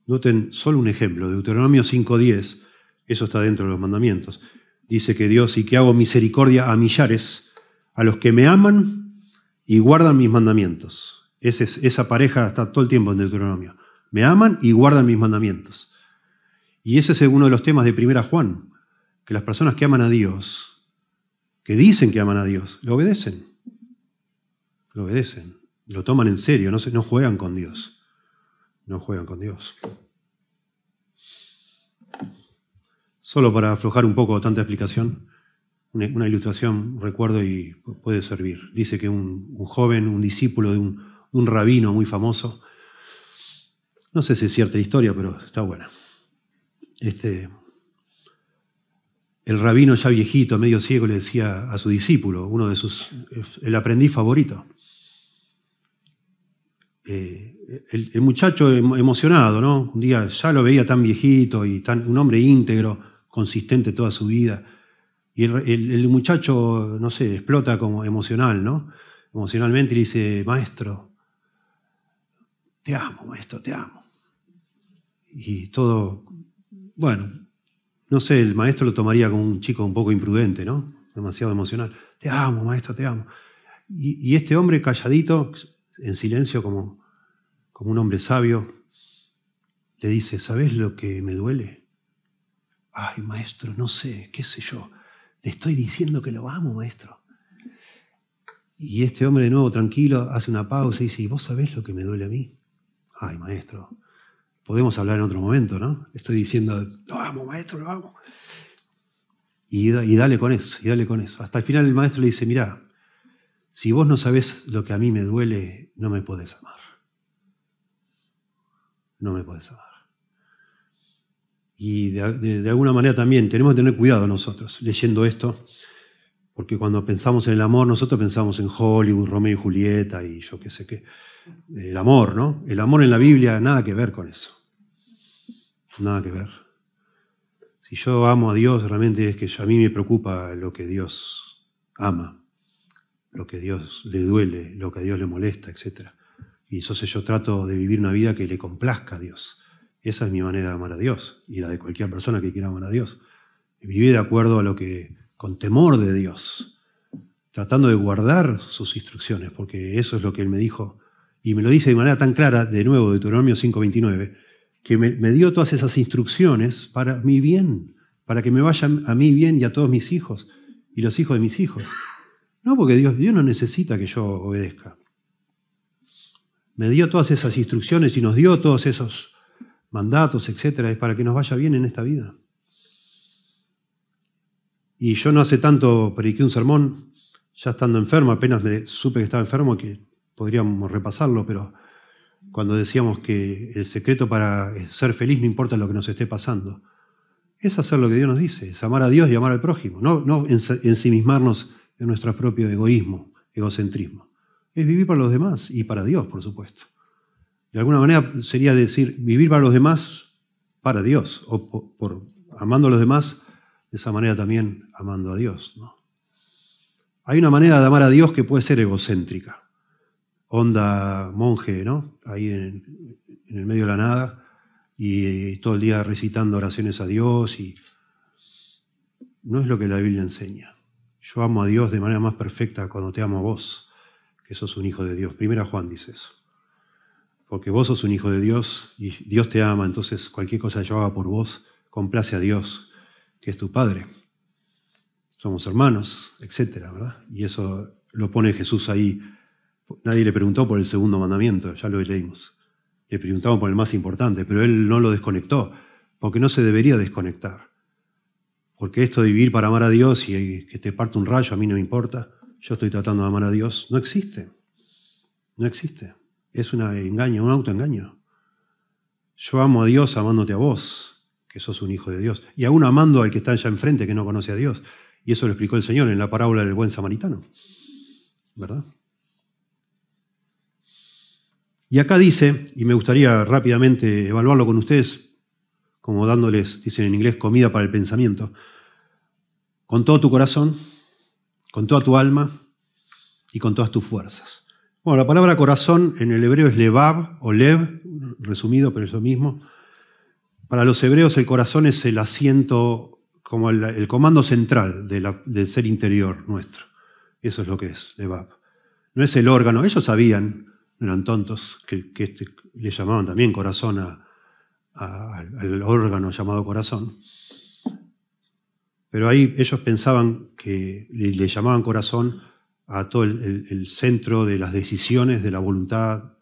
Noten solo un ejemplo. Deuteronomio 5:10, eso está dentro de los mandamientos. Dice que Dios, y que hago misericordia a millares, a los que me aman y guardan mis mandamientos. Esa pareja está todo el tiempo en Deuteronomio. Me aman y guardan mis mandamientos. Y ese es uno de los temas de 1 Juan, que las personas que aman a Dios, que dicen que aman a Dios, lo obedecen. Lo obedecen. Lo toman en serio, no juegan con Dios. No juegan con Dios. Solo para aflojar un poco tanta explicación, una ilustración, recuerdo, y puede servir. Dice que un joven, un discípulo de un rabino muy famoso, no sé si es cierta la historia, pero está buena. El rabino ya viejito, medio ciego, le decía a su discípulo, el aprendiz favorito. El muchacho emocionado, ¿no? Un día ya lo veía tan viejito y un hombre íntegro, consistente toda su vida. Y el muchacho, no sé, explota como emocional, ¿no? Emocionalmente y le dice, maestro, te amo, maestro, te amo. Y todo, bueno, no sé, el maestro lo tomaría como un chico un poco imprudente, ¿no? Demasiado emocional. Te amo, maestro, te amo. Y este hombre calladito, en silencio, como un hombre sabio, le dice, ¿sabés lo que me duele? Ay, maestro, no sé, qué sé yo. Le estoy diciendo que lo amo, maestro. Y este hombre de nuevo, tranquilo, hace una pausa y dice, ¿y vos sabés lo que me duele a mí? Ay, maestro, podemos hablar en otro momento, ¿no? Estoy diciendo, lo amo, maestro, lo amo. Y dale con eso, y dale con eso. Hasta el final el maestro le dice, mirá, si vos no sabés lo que a mí me duele, no me podés amar. No me podés amar. Y de alguna manera también tenemos que tener cuidado nosotros leyendo esto, porque cuando pensamos en el amor, nosotros pensamos en Hollywood, Romeo y Julieta y yo qué sé qué. El amor, ¿no? El amor en la Biblia, nada que ver con eso. Nada que ver. Si yo amo a Dios, realmente es que a mí me preocupa lo que Dios ama, lo que a Dios le duele, lo que a Dios le molesta, etc. Y entonces yo trato de vivir una vida que le complazca a Dios. Esa es mi manera de amar a Dios y la de cualquier persona que quiera amar a Dios. Vivir de acuerdo a lo que, con temor de Dios, tratando de guardar sus instrucciones, porque eso es lo que Él me dijo. Y me lo dice de manera tan clara, de nuevo, Deuteronomio 5:29, que me dio todas esas instrucciones para mi bien, para que me vaya a mí bien y a todos mis hijos y los hijos de mis hijos. No, porque Dios no necesita que yo obedezca. Me dio todas esas instrucciones y nos dio todos esos mandatos, etcétera, para que nos vaya bien en esta vida. Y yo no hace tanto prediqué un sermón, ya estando enfermo, apenas me supe que estaba enfermo, que podríamos repasarlo, pero cuando decíamos que el secreto para ser feliz no importa lo que nos esté pasando, es hacer lo que Dios nos dice, es amar a Dios y amar al prójimo, no ensimismarnos en nuestro propio egoísmo, egocentrismo. Es vivir para los demás y para Dios, por supuesto. De alguna manera sería decir, vivir para los demás para Dios, o amando a los demás, de esa manera también amando a Dios, ¿no? Hay una manera de amar a Dios que puede ser egocéntrica, onda monje, ¿no? Ahí en el medio de la nada, y todo el día recitando oraciones a Dios, y no es lo que la Biblia enseña. Yo amo a Dios de manera más perfecta cuando te amo a vos, que sos un hijo de Dios. Primera Juan dice eso. Porque vos sos un hijo de Dios y Dios te ama, entonces cualquier cosa que yo haga por vos complace a Dios, que es tu Padre. Somos hermanos, etcétera, ¿verdad? Y eso lo pone Jesús ahí. Nadie le preguntó por el segundo mandamiento, ya lo leímos. Le preguntaban por el más importante, pero él no lo desconectó, porque no se debería desconectar. Porque esto de vivir para amar a Dios y que te parte un rayo, a mí no me importa, yo estoy tratando de amar a Dios, no existe. No existe. Es un engaño, un autoengaño. Yo amo a Dios amándote a vos, que sos un hijo de Dios, y aún amando al que está allá enfrente, que no conoce a Dios. Y eso lo explicó el Señor en la parábola del buen samaritano, ¿verdad? Y acá dice, y me gustaría rápidamente evaluarlo con ustedes, como dándoles, dicen en inglés, comida para el pensamiento, con todo tu corazón, con toda tu alma y con todas tus fuerzas. Bueno, la palabra corazón en el hebreo es levav o lev, resumido, pero es lo mismo. Para los hebreos el corazón es el asiento, como el comando central del ser interior nuestro. Eso es lo que es, levav. No es el órgano, ellos sabían, no eran tontos, que le llamaban también corazón al órgano llamado corazón. Pero ahí ellos pensaban que le llamaban corazón a todo el centro de las decisiones, de la voluntad,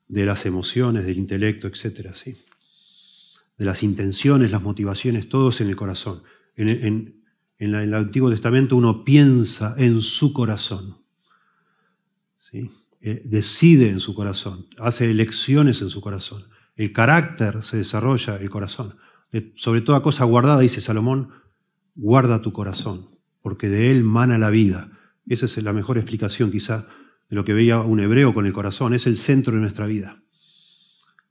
de las emociones, del intelecto, etcétera, ¿sí? De las intenciones, las motivaciones, todos en el corazón. En el Antiguo Testamento uno piensa en su corazón, ¿sí? Decide en su corazón, hace elecciones en su corazón. El carácter se desarrolla en el corazón. Sobre toda cosa guardada, dice Salomón, guarda tu corazón, porque de él mana la vida. Esa es la mejor explicación quizá de lo que veía un hebreo con el corazón. Es el centro de nuestra vida.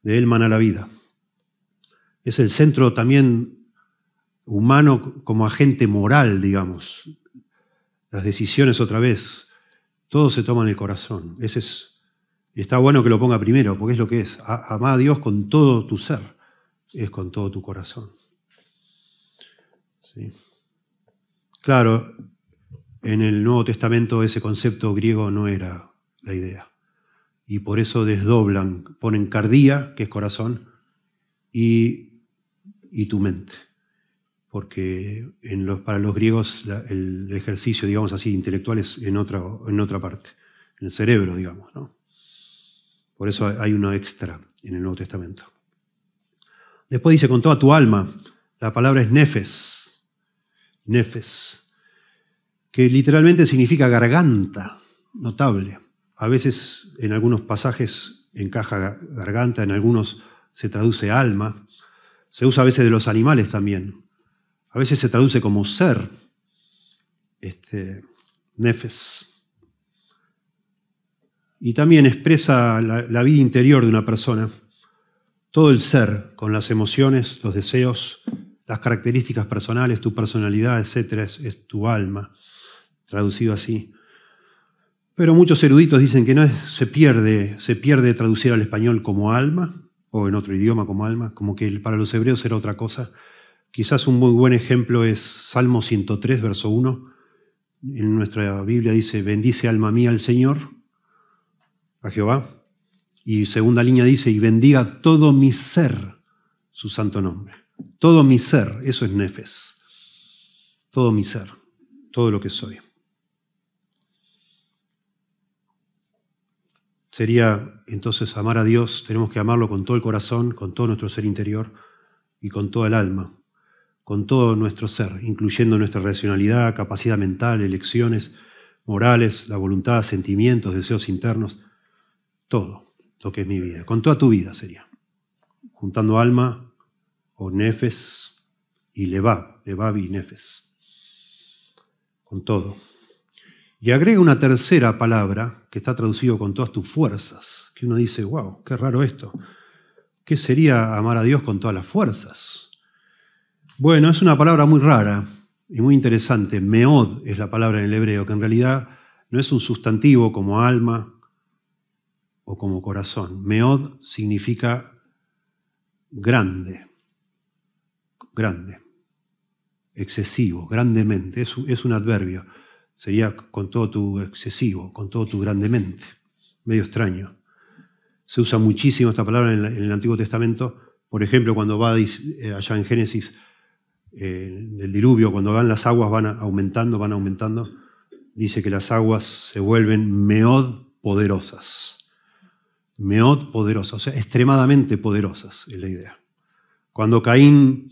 De él mana la vida. Es el centro también humano como agente moral, digamos. Las decisiones otra vez, todo se toma en el corazón. Está bueno que lo ponga primero, porque es lo que es. Amar a Dios con todo tu ser, es con todo tu corazón. ¿Sí? Claro, en el Nuevo Testamento ese concepto griego no era la idea. Y por eso desdoblan, ponen cardía, que es corazón, y tu mente. Porque para los griegos el ejercicio, digamos así, intelectual es en otra parte, en el cerebro, digamos, ¿no? Por eso hay uno extra en el Nuevo Testamento. Después dice, con toda tu alma, la palabra es nefes, que literalmente significa garganta, notable. A veces en algunos pasajes encaja garganta, en algunos se traduce alma. Se usa a veces de los animales también. A veces se traduce como ser, nefes. Y también expresa la vida interior de una persona. Todo el ser, con las emociones, los deseos, las características personales, tu personalidad, etc., es tu alma, traducido así. Pero muchos eruditos dicen que se pierde traducir al español como alma, o en otro idioma como alma, como que para los hebreos era otra cosa. Quizás un muy buen ejemplo es Salmo 103, verso 1. En nuestra Biblia dice, bendice alma mía al Señor, a Jehová. Y segunda línea dice, y bendiga todo mi ser su santo nombre. Todo mi ser, eso es nefes. Todo mi ser, todo lo que soy. Sería entonces amar a Dios, tenemos que amarlo con todo el corazón, con todo nuestro ser interior y con toda el alma, con todo nuestro ser, incluyendo nuestra racionalidad, capacidad mental, elecciones morales, la voluntad, sentimientos, deseos internos, todo lo que es mi vida, con toda tu vida sería, juntando alma o nefes y Lebab y Nefes. Con todo. Y agrega una tercera palabra que está traducido con todas tus fuerzas, que uno dice, wow, qué raro esto. ¿Qué sería amar a Dios con todas las fuerzas? Bueno, es una palabra muy rara y muy interesante. Meod es la palabra en el hebreo, que en realidad no es un sustantivo como alma o como corazón. Meod significa grande, excesivo, grandemente. Es un adverbio. Sería con todo tu excesivo, con todo tu grandemente. Medio extraño. Se usa muchísimo esta palabra en el Antiguo Testamento. Por ejemplo, cuando va allá en Génesis, el diluvio, cuando van las aguas van aumentando, dice que las aguas se vuelven meod poderosas. Meod poderosas, o sea, extremadamente poderosas es la idea. Cuando Caín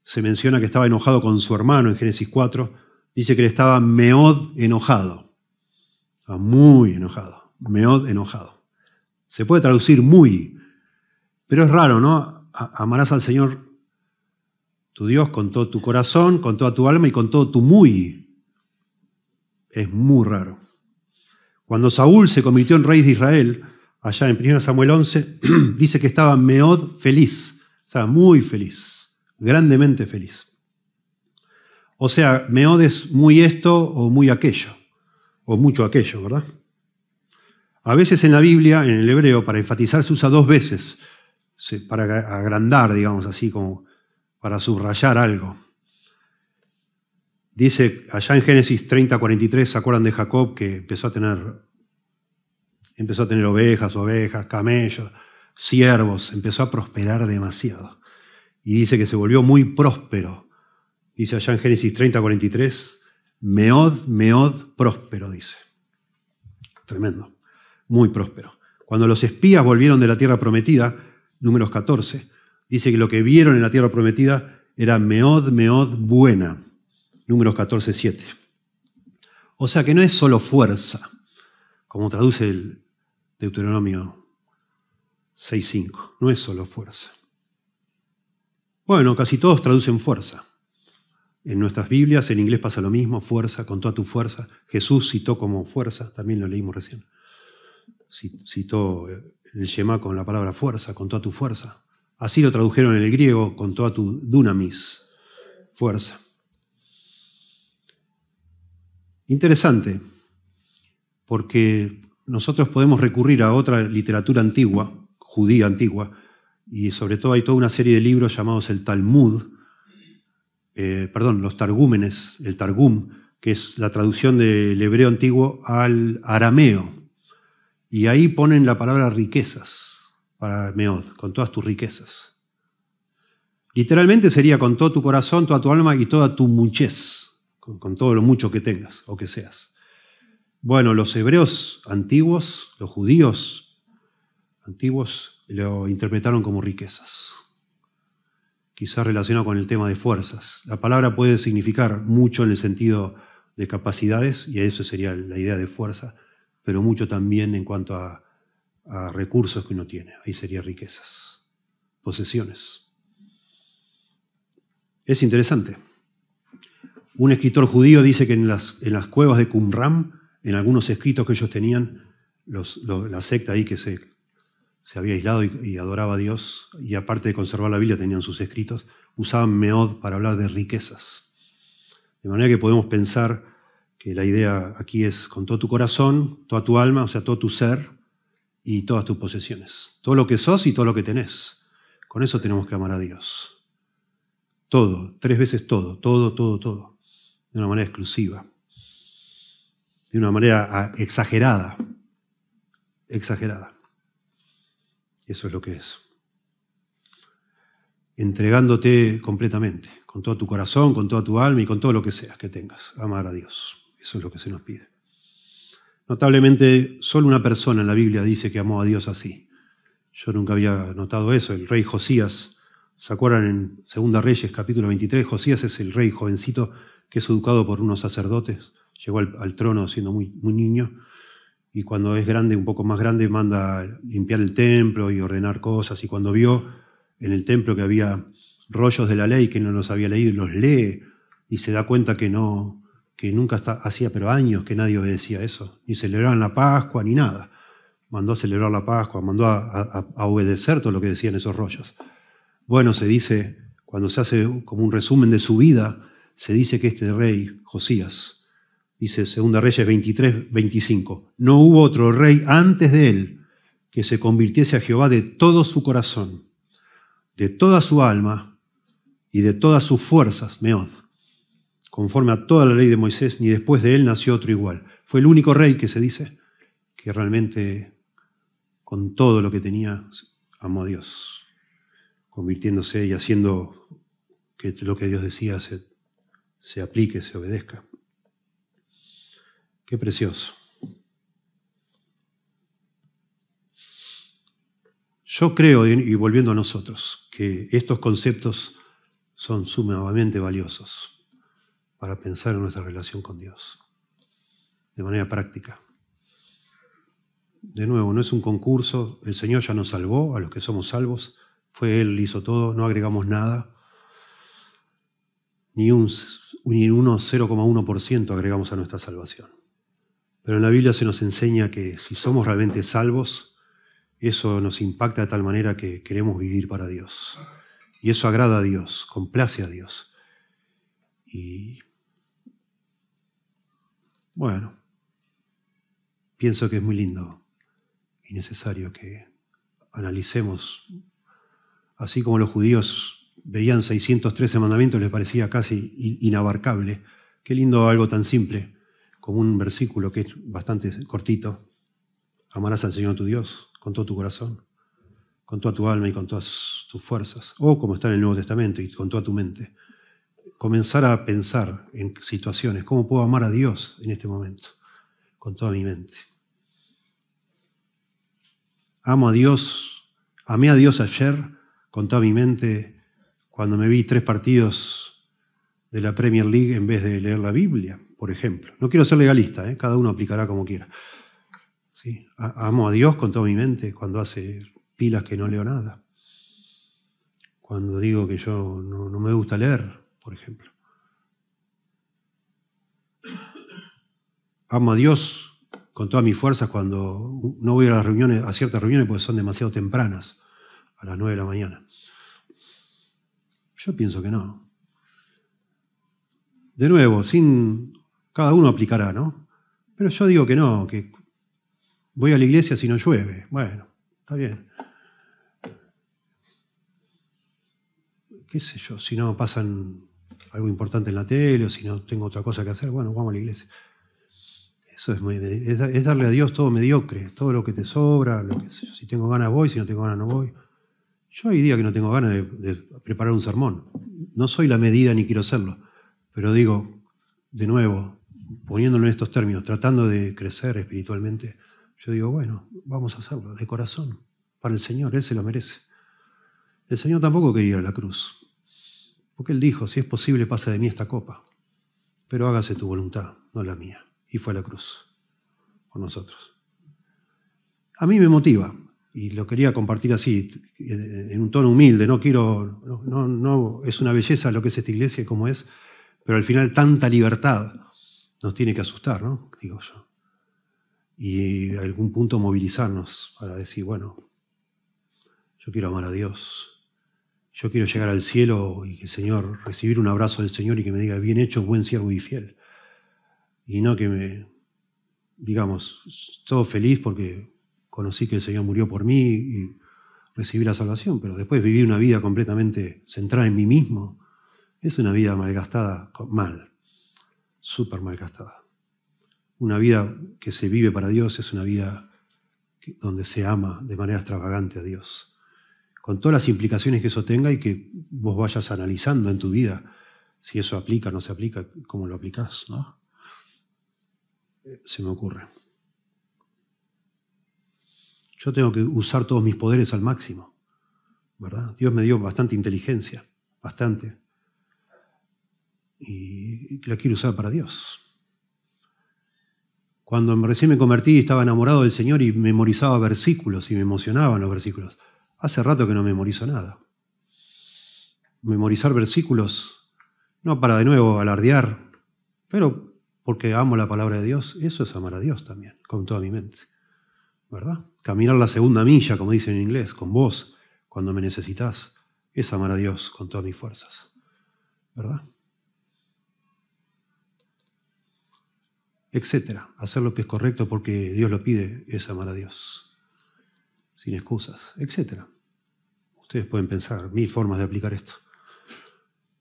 se menciona que estaba enojado con su hermano en Génesis 4, dice que él estaba meod enojado. Muy enojado. Meod enojado. Se puede traducir muy, pero es raro, ¿no? Amarás al Señor tu Dios con todo tu corazón, con toda tu alma y con todo tu muy. Es muy raro. Cuando Saúl se convirtió en rey de Israel, allá en 1 Samuel 11, dice que estaba meod feliz, o sea, muy feliz, grandemente feliz. O sea, meod es muy esto o muy aquello, o mucho aquello, ¿verdad? A veces en la Biblia, en el hebreo, para enfatizar se usa dos veces, para agrandar, digamos así, como para subrayar algo. Dice, allá en Génesis 30:43, ¿se acuerdan de Jacob que empezó a tener ovejas, camellos, siervos, empezó a prosperar demasiado? Y dice que se volvió muy próspero. Dice allá en Génesis 30:43, meod, próspero, dice. Tremendo, muy próspero. Cuando los espías volvieron de la tierra prometida, Números 14, dice que lo que vieron en la tierra prometida era meod, buena. Números 14:7. O sea que no es solo fuerza, como traduce el Deuteronomio 6:5. No es solo fuerza. Bueno, casi todos traducen fuerza. En nuestras Biblias, en inglés pasa lo mismo, fuerza, con toda tu fuerza. Jesús citó como fuerza, también lo leímos recién. Citó el Shema con la palabra fuerza, con toda tu fuerza. Así lo tradujeron en el griego, con toda tu dunamis, fuerza. Interesante, porque nosotros podemos recurrir a otra literatura antigua, judía antigua, y sobre todo hay toda una serie de libros llamados el Talmud, los Targúmenes, el Targum, que es la traducción del hebreo antiguo al arameo. Y ahí ponen la palabra riquezas para meod, con todas tus riquezas. Literalmente sería con todo tu corazón, toda tu alma y toda tu muchez, con todo lo mucho que tengas o que seas. Bueno, los hebreos antiguos, los judíos antiguos, lo interpretaron como riquezas. Quizás relacionado con el tema de fuerzas. La palabra puede significar mucho en el sentido de capacidades, y eso sería la idea de fuerza, pero mucho también en cuanto a recursos que uno tiene. Ahí sería riquezas, posesiones. Es interesante. Un escritor judío dice que en las cuevas de Qumran, en algunos escritos que ellos tenían, la secta ahí que se había aislado y adoraba a Dios, y aparte de conservar la Biblia tenían sus escritos, usaban meod para hablar de riquezas. De manera que podemos pensar que la idea aquí es con todo tu corazón, toda tu alma, o sea, todo tu ser y todas tus posesiones. Todo lo que sos y todo lo que tenés. Con eso tenemos que amar a Dios. Todo, 3 veces todo. De una manera exclusiva. De una manera exagerada. Eso es lo que es. Entregándote completamente, con todo tu corazón, con toda tu alma y con todo lo que seas que tengas. Amar a Dios. Eso es lo que se nos pide. Notablemente, solo una persona en la Biblia dice que amó a Dios así. Yo nunca había notado eso. El rey Josías, ¿se acuerdan en 2 Reyes, capítulo 23? Josías es el rey jovencito que es educado por unos sacerdotes. Llegó al trono siendo muy niño. Y cuando es grande, un poco más grande, manda limpiar el templo y ordenar cosas. Y cuando vio en el templo que había rollos de la ley que no los había leído y los lee y se da cuenta que nunca hacía, pero años que nadie obedecía eso, ni celebraban la Pascua ni nada. Mandó a celebrar la Pascua, mandó a obedecer todo lo que decían esos rollos. Bueno, se dice, cuando se hace como un resumen de su vida, se dice que este rey, Josías, dice 2 Reyes 23, 25, no hubo otro rey antes de él que se convirtiese a Jehová de todo su corazón, de toda su alma y de todas sus fuerzas, meod, conforme a toda la ley de Moisés, ni después de él nació otro igual. Fue el único rey que se dice que realmente con todo lo que tenía amó a Dios, convirtiéndose y haciendo que lo que Dios decía se aplique, se obedezca. Qué precioso. Yo creo, y volviendo a nosotros, que estos conceptos son sumamente valiosos para pensar en nuestra relación con Dios, de manera práctica. De nuevo, no es un concurso, el Señor ya nos salvó, a los que somos salvos, fue Él, hizo todo, no agregamos nada, ni un 0,1% agregamos a nuestra salvación. Pero en la Biblia se nos enseña que si somos realmente salvos, eso nos impacta de tal manera que queremos vivir para Dios. Y eso agrada a Dios, complace a Dios. Y bueno, pienso que es muy lindo y necesario que analicemos, así como los judíos veían 613 mandamientos, les parecía casi inabarcable. Qué lindo algo tan simple como un versículo que es bastante cortito. Amarás al Señor tu Dios con todo tu corazón, con toda tu alma y con todas tus fuerzas. O como está en el Nuevo Testamento, y con toda tu mente. Comenzar a pensar en situaciones. ¿Cómo puedo amar a Dios en este momento? Con toda mi mente. Amo a Dios, amé a Dios ayer con toda mi mente cuando me vi 3 partidos de la Premier League en vez de leer la Biblia, por ejemplo. No quiero ser legalista, cada uno aplicará como quiera. ¿Sí? Amo a Dios con toda mi mente cuando hace pilas que no leo nada. Cuando digo que yo no me gusta leer, por ejemplo. Amo a Dios con todas mis fuerzas cuando no voy a las reuniones, a ciertas reuniones porque son demasiado tempranas, a las 9 de la mañana. Yo pienso que no. De nuevo, cada uno aplicará, ¿no? Pero yo digo que no, que voy a la iglesia si no llueve. Bueno, está bien. Qué sé yo, si no pasan algo importante en la tele o si no tengo otra cosa que hacer, bueno, vamos a la iglesia. Eso es darle a Dios todo mediocre, todo lo que te sobra, si tengo ganas voy, si no tengo ganas no voy. Yo hay días que no tengo ganas de preparar un sermón. No soy la medida ni quiero serlo, pero digo, de nuevo, poniéndolo en estos términos, tratando de crecer espiritualmente, yo digo, bueno, vamos a hacerlo de corazón, para el Señor, Él se lo merece. El Señor tampoco quería ir a la cruz, porque Él dijo, si es posible pasa de mí esta copa, pero hágase tu voluntad, no la mía. Y fue a la cruz por nosotros. A mí me motiva, y lo quería compartir así, en un tono humilde, no es una belleza lo que es esta iglesia y cómo es, pero al final tanta libertad nos tiene que asustar, ¿no? Digo yo. Y a algún punto movilizarnos para decir, bueno, yo quiero amar a Dios, yo quiero llegar al cielo y que el Señor, recibir un abrazo del Señor y que me diga, bien hecho, buen siervo y fiel. Y no que digamos, todo feliz porque conocí que el Señor murió por mí y recibí la salvación, pero después vivir una vida completamente centrada en mí mismo, es una vida malgastada, súper malgastada. Una vida que se vive para Dios es una vida donde se ama de manera extravagante a Dios, con todas las implicaciones que eso tenga y que vos vayas analizando en tu vida si eso aplica o no se aplica, cómo lo aplicás, ¿no? Se me ocurre. Yo tengo que usar todos mis poderes al máximo, ¿verdad? Dios me dio bastante inteligencia, bastante, y la quiero usar para Dios. Cuando recién me convertí estaba enamorado del Señor y memorizaba versículos y me emocionaban los versículos. Hace rato que no memorizo nada. memorizar versículos, no para de nuevo alardear, pero porque amo la palabra de Dios. Eso es amar a Dios también, con toda mi mente, ¿verdad? Caminar la segunda milla, como dicen en inglés, con vos, cuando me necesitas, es amar a Dios con todas mis fuerzas, ¿verdad? Etcétera. Hacer lo que es correcto porque Dios lo pide es amar a Dios, sin excusas, etcétera. Ustedes pueden pensar 1000 formas de aplicar esto,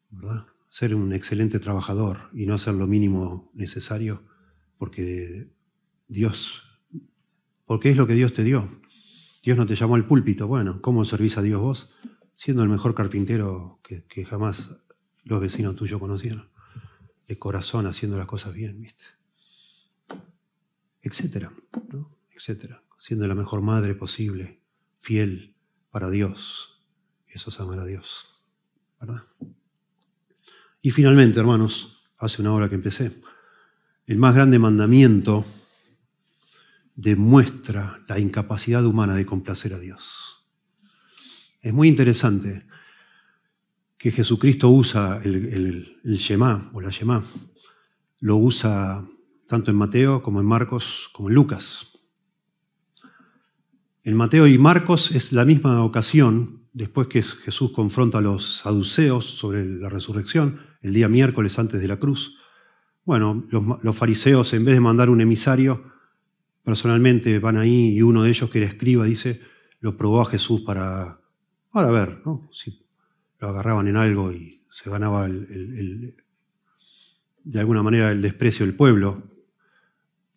¿verdad? Ser un excelente trabajador y no hacer lo mínimo necesario porque es lo que Dios te dio. Dios no te llamó al púlpito. Bueno, ¿cómo servís a Dios vos? Siendo el mejor carpintero que jamás los vecinos tuyos conocieron. De corazón, haciendo las cosas bien, ¿viste? Etcétera, ¿no? Etcétera. Siendo la mejor madre posible, fiel para Dios. Eso es amar a Dios, ¿verdad? Y finalmente, hermanos, hace una hora que empecé, el más grande mandamiento demuestra la incapacidad humana de complacer a Dios. Es muy interesante que Jesucristo usa el Shema o la Shema, lo usa tanto en Mateo como en Marcos como en Lucas. En Mateo y Marcos es la misma ocasión, después que Jesús confronta a los saduceos sobre la resurrección, el día miércoles antes de la cruz. Bueno, los fariseos, en vez de mandar un emisario, personalmente van ahí y uno de ellos, que era escriba, dice, lo probó a Jesús para ver, ¿no? Si lo agarraban en algo y se ganaba de alguna manera el desprecio del pueblo,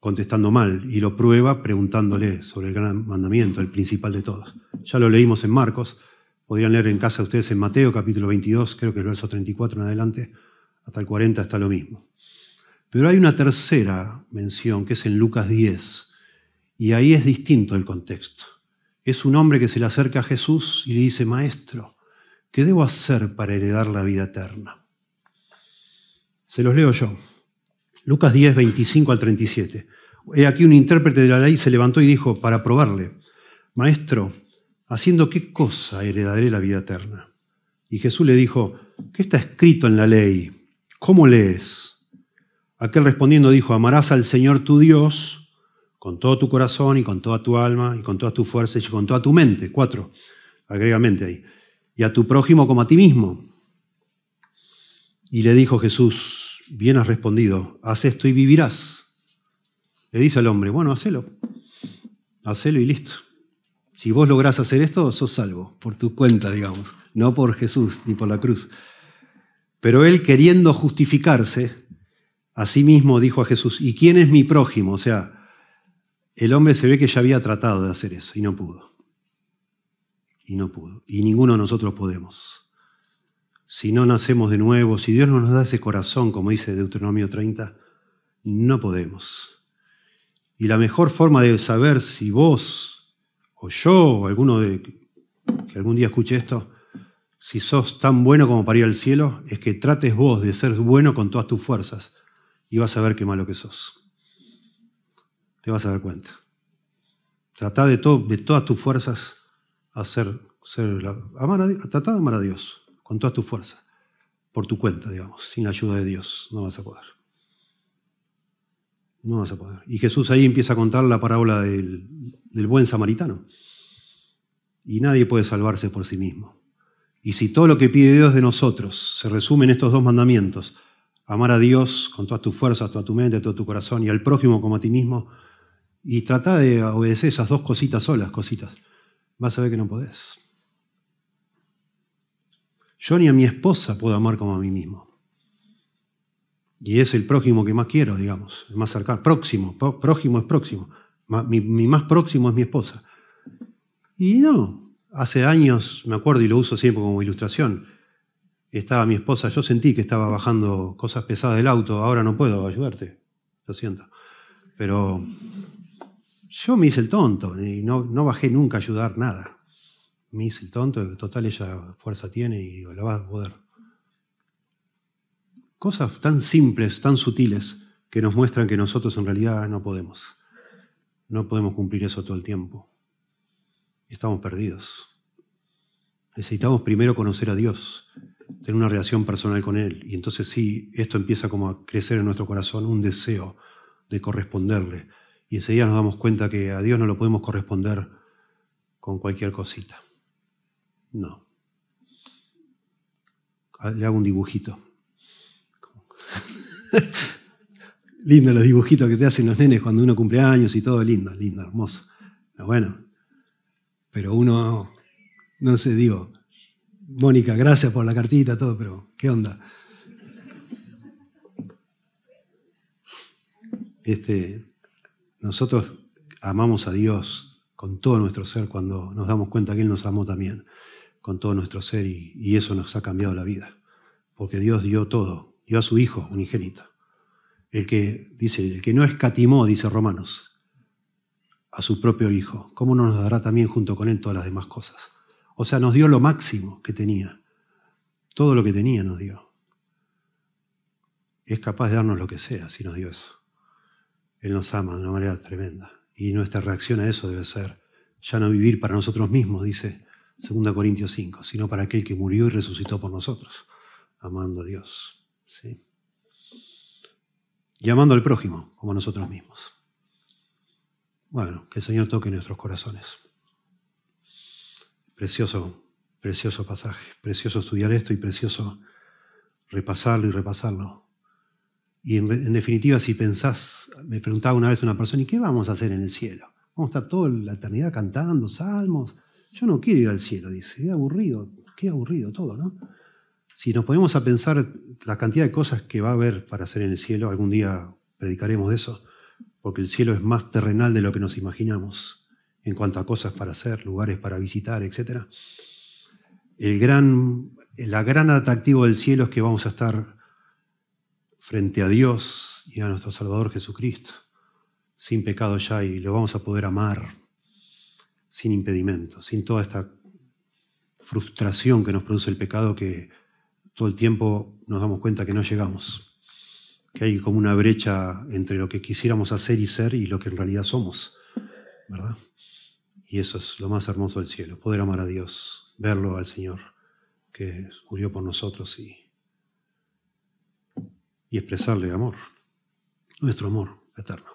contestando mal, y lo prueba preguntándole sobre el gran mandamiento, el principal de todos. Ya lo leímos en Marcos, podrían leer en casa ustedes en Mateo, capítulo 22, creo que el verso 34 en adelante, hasta el 40 está lo mismo. Pero hay una tercera mención, que es en Lucas 10, y ahí es distinto el contexto. Es un hombre que se le acerca a Jesús y le dice, Maestro, ¿qué debo hacer para heredar la vida eterna? Se los leo yo. Lucas 10, 25 al 37. He aquí un intérprete de la ley se levantó y dijo, para probarle, Maestro, ¿haciendo qué cosa heredaré la vida eterna? Y Jesús le dijo, ¿qué está escrito en la ley? ¿Cómo lees? Aquel respondiendo dijo, amarás al Señor tu Dios con todo tu corazón y con toda tu alma y con todas tus fuerzas y con toda tu mente. 4, agrega mente ahí. Y a tu prójimo como a ti mismo. Y le dijo Jesús, bien has respondido, haz esto y vivirás. Le dice al hombre, bueno, hacelo y listo. Si vos lográs hacer esto, sos salvo, por tu cuenta, digamos, no por Jesús ni por la cruz. Pero él, queriendo justificarse, a sí mismo dijo a Jesús, ¿y quién es mi prójimo? O sea, el hombre se ve que ya había tratado de hacer eso y no pudo. Y no pudo. Y ninguno de nosotros podemos. Si no nacemos de nuevo, si Dios no nos da ese corazón, como dice Deuteronomio 30, no podemos. Y la mejor forma de saber si vos, o yo, o alguno que algún día escuche esto, si sos tan bueno como para ir al cielo, es que trates vos de ser bueno con todas tus fuerzas y vas a ver qué malo que sos. Te vas a dar cuenta. Tratá de todas tus fuerzas tratá de amar a Dios con todas tus fuerzas, por tu cuenta, digamos, sin la ayuda de Dios. No vas a poder. No vas a poder. Y Jesús ahí empieza a contar la parábola del buen samaritano. Y nadie puede salvarse por sí mismo. Y si todo lo que pide Dios de nosotros se resume en estos 2 mandamientos, amar a Dios con todas tus fuerzas, toda tu mente, todo tu corazón, y al prójimo como a ti mismo, y trata de obedecer esas 2 cositas solas, vas a ver que no podés. Yo ni a mi esposa puedo amar como a mí mismo. Y es el prójimo que más quiero, digamos, el más cercano. Prójimo es próximo. Mi más próximo es mi esposa. Y no, hace años, me acuerdo y lo uso siempre como ilustración, estaba mi esposa, yo sentí que estaba bajando cosas pesadas del auto, ahora no puedo ayudarte, lo siento. Pero yo me hice el tonto y no bajé nunca a ayudar nada. Me hice el tonto, total ella fuerza tiene y la va a poder. Cosas tan simples, tan sutiles, que nos muestran que nosotros en realidad no podemos. No podemos cumplir eso todo el tiempo. Estamos perdidos. Necesitamos primero conocer a Dios tener una relación personal con Él. Y entonces sí, esto empieza como a crecer en nuestro corazón, un deseo de corresponderle. Y enseguida nos damos cuenta que a Dios no lo podemos corresponder con cualquier cosita. No. Le hago un dibujito. Lindo los dibujitos que te hacen los nenes cuando uno cumple años y todo, lindo, lindo, hermoso. Pero bueno, pero uno, no sé, digo, Mónica, gracias por la cartita, todo, pero ¿qué onda? Nosotros amamos a Dios con todo nuestro ser cuando nos damos cuenta que Él nos amó también, con todo nuestro ser, y eso nos ha cambiado la vida. Porque Dios dio todo, dio a su Hijo unigénito. El que no escatimó, dice Romanos, a su propio Hijo, ¿cómo no nos dará también junto con Él todas las demás cosas? O sea, nos dio lo máximo que tenía. Todo lo que tenía nos dio. Es capaz de darnos lo que sea si nos dio eso. Él nos ama de una manera tremenda. Y nuestra reacción a eso debe ser ya no vivir para nosotros mismos, dice 2 Corintios 5, sino para aquel que murió y resucitó por nosotros, amando a Dios. ¿Sí? Y amando al prójimo como a nosotros mismos. Bueno, que el Señor toque nuestros corazones. Precioso, precioso pasaje, precioso estudiar esto y precioso repasarlo y repasarlo. Y en definitiva, si pensás, me preguntaba una vez una persona, ¿y qué vamos a hacer en el cielo? ¿Vamos a estar toda la eternidad cantando salmos? Yo no quiero ir al cielo, dice, qué aburrido todo, ¿no? Si nos ponemos a pensar la cantidad de cosas que va a haber para hacer en el cielo, algún día predicaremos de eso, porque el cielo es más terrenal de lo que nos imaginamos en cuanto a cosas para hacer, lugares para visitar, etc. El gran atractivo del cielo es que vamos a estar frente a Dios y a nuestro Salvador Jesucristo, sin pecado ya, y lo vamos a poder amar sin impedimento, sin toda esta frustración que nos produce el pecado, que todo el tiempo nos damos cuenta que no llegamos, que hay como una brecha entre lo que quisiéramos hacer y ser y lo que en realidad somos, ¿verdad? Y eso es lo más hermoso del cielo, poder amar a Dios, verlo al Señor que murió por nosotros y expresarle amor, nuestro amor eterno.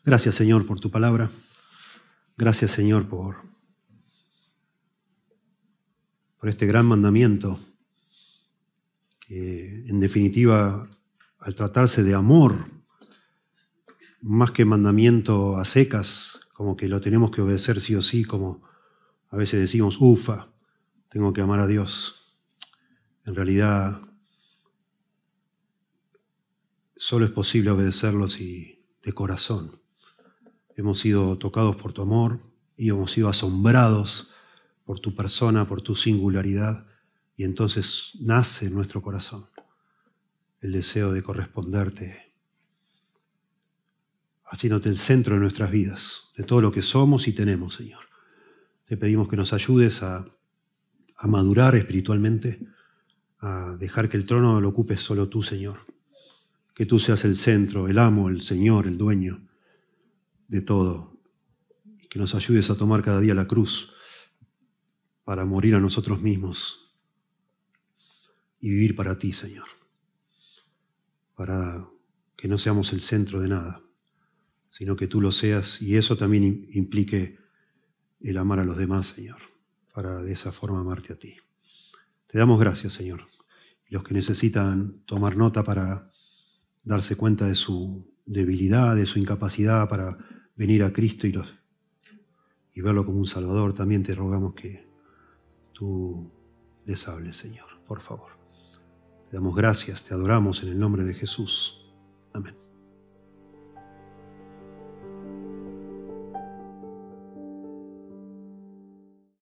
Gracias, Señor, por tu palabra. Gracias, Señor, por este gran mandamiento que, en definitiva, al tratarse de amor, más que mandamiento a secas, como que lo tenemos que obedecer sí o sí, como a veces decimos, ufa, tengo que amar a Dios. En realidad, solo es posible obedecerlo si de corazón hemos sido tocados por tu amor y hemos sido asombrados por tu persona, por tu singularidad, y entonces nace en nuestro corazón el deseo de corresponderte, haciéndote el centro de nuestras vidas, de todo lo que somos y tenemos, Señor. Te pedimos que nos ayudes a madurar espiritualmente, a dejar que el trono lo ocupes solo tú, Señor. Que tú seas el centro, el amo, el Señor, el dueño de todo. Y que nos ayudes a tomar cada día la cruz para morir a nosotros mismos y vivir para ti, Señor. Para que no seamos el centro de nada, sino que tú lo seas, y eso también implique el amar a los demás, Señor, para de esa forma amarte a ti. Te damos gracias, Señor. Los que necesitan tomar nota para darse cuenta de su debilidad, de su incapacidad para venir a Cristo y verlo como un Salvador, también te rogamos que tú les hables, Señor, por favor. Te damos gracias, te adoramos en el nombre de Jesús. Amén.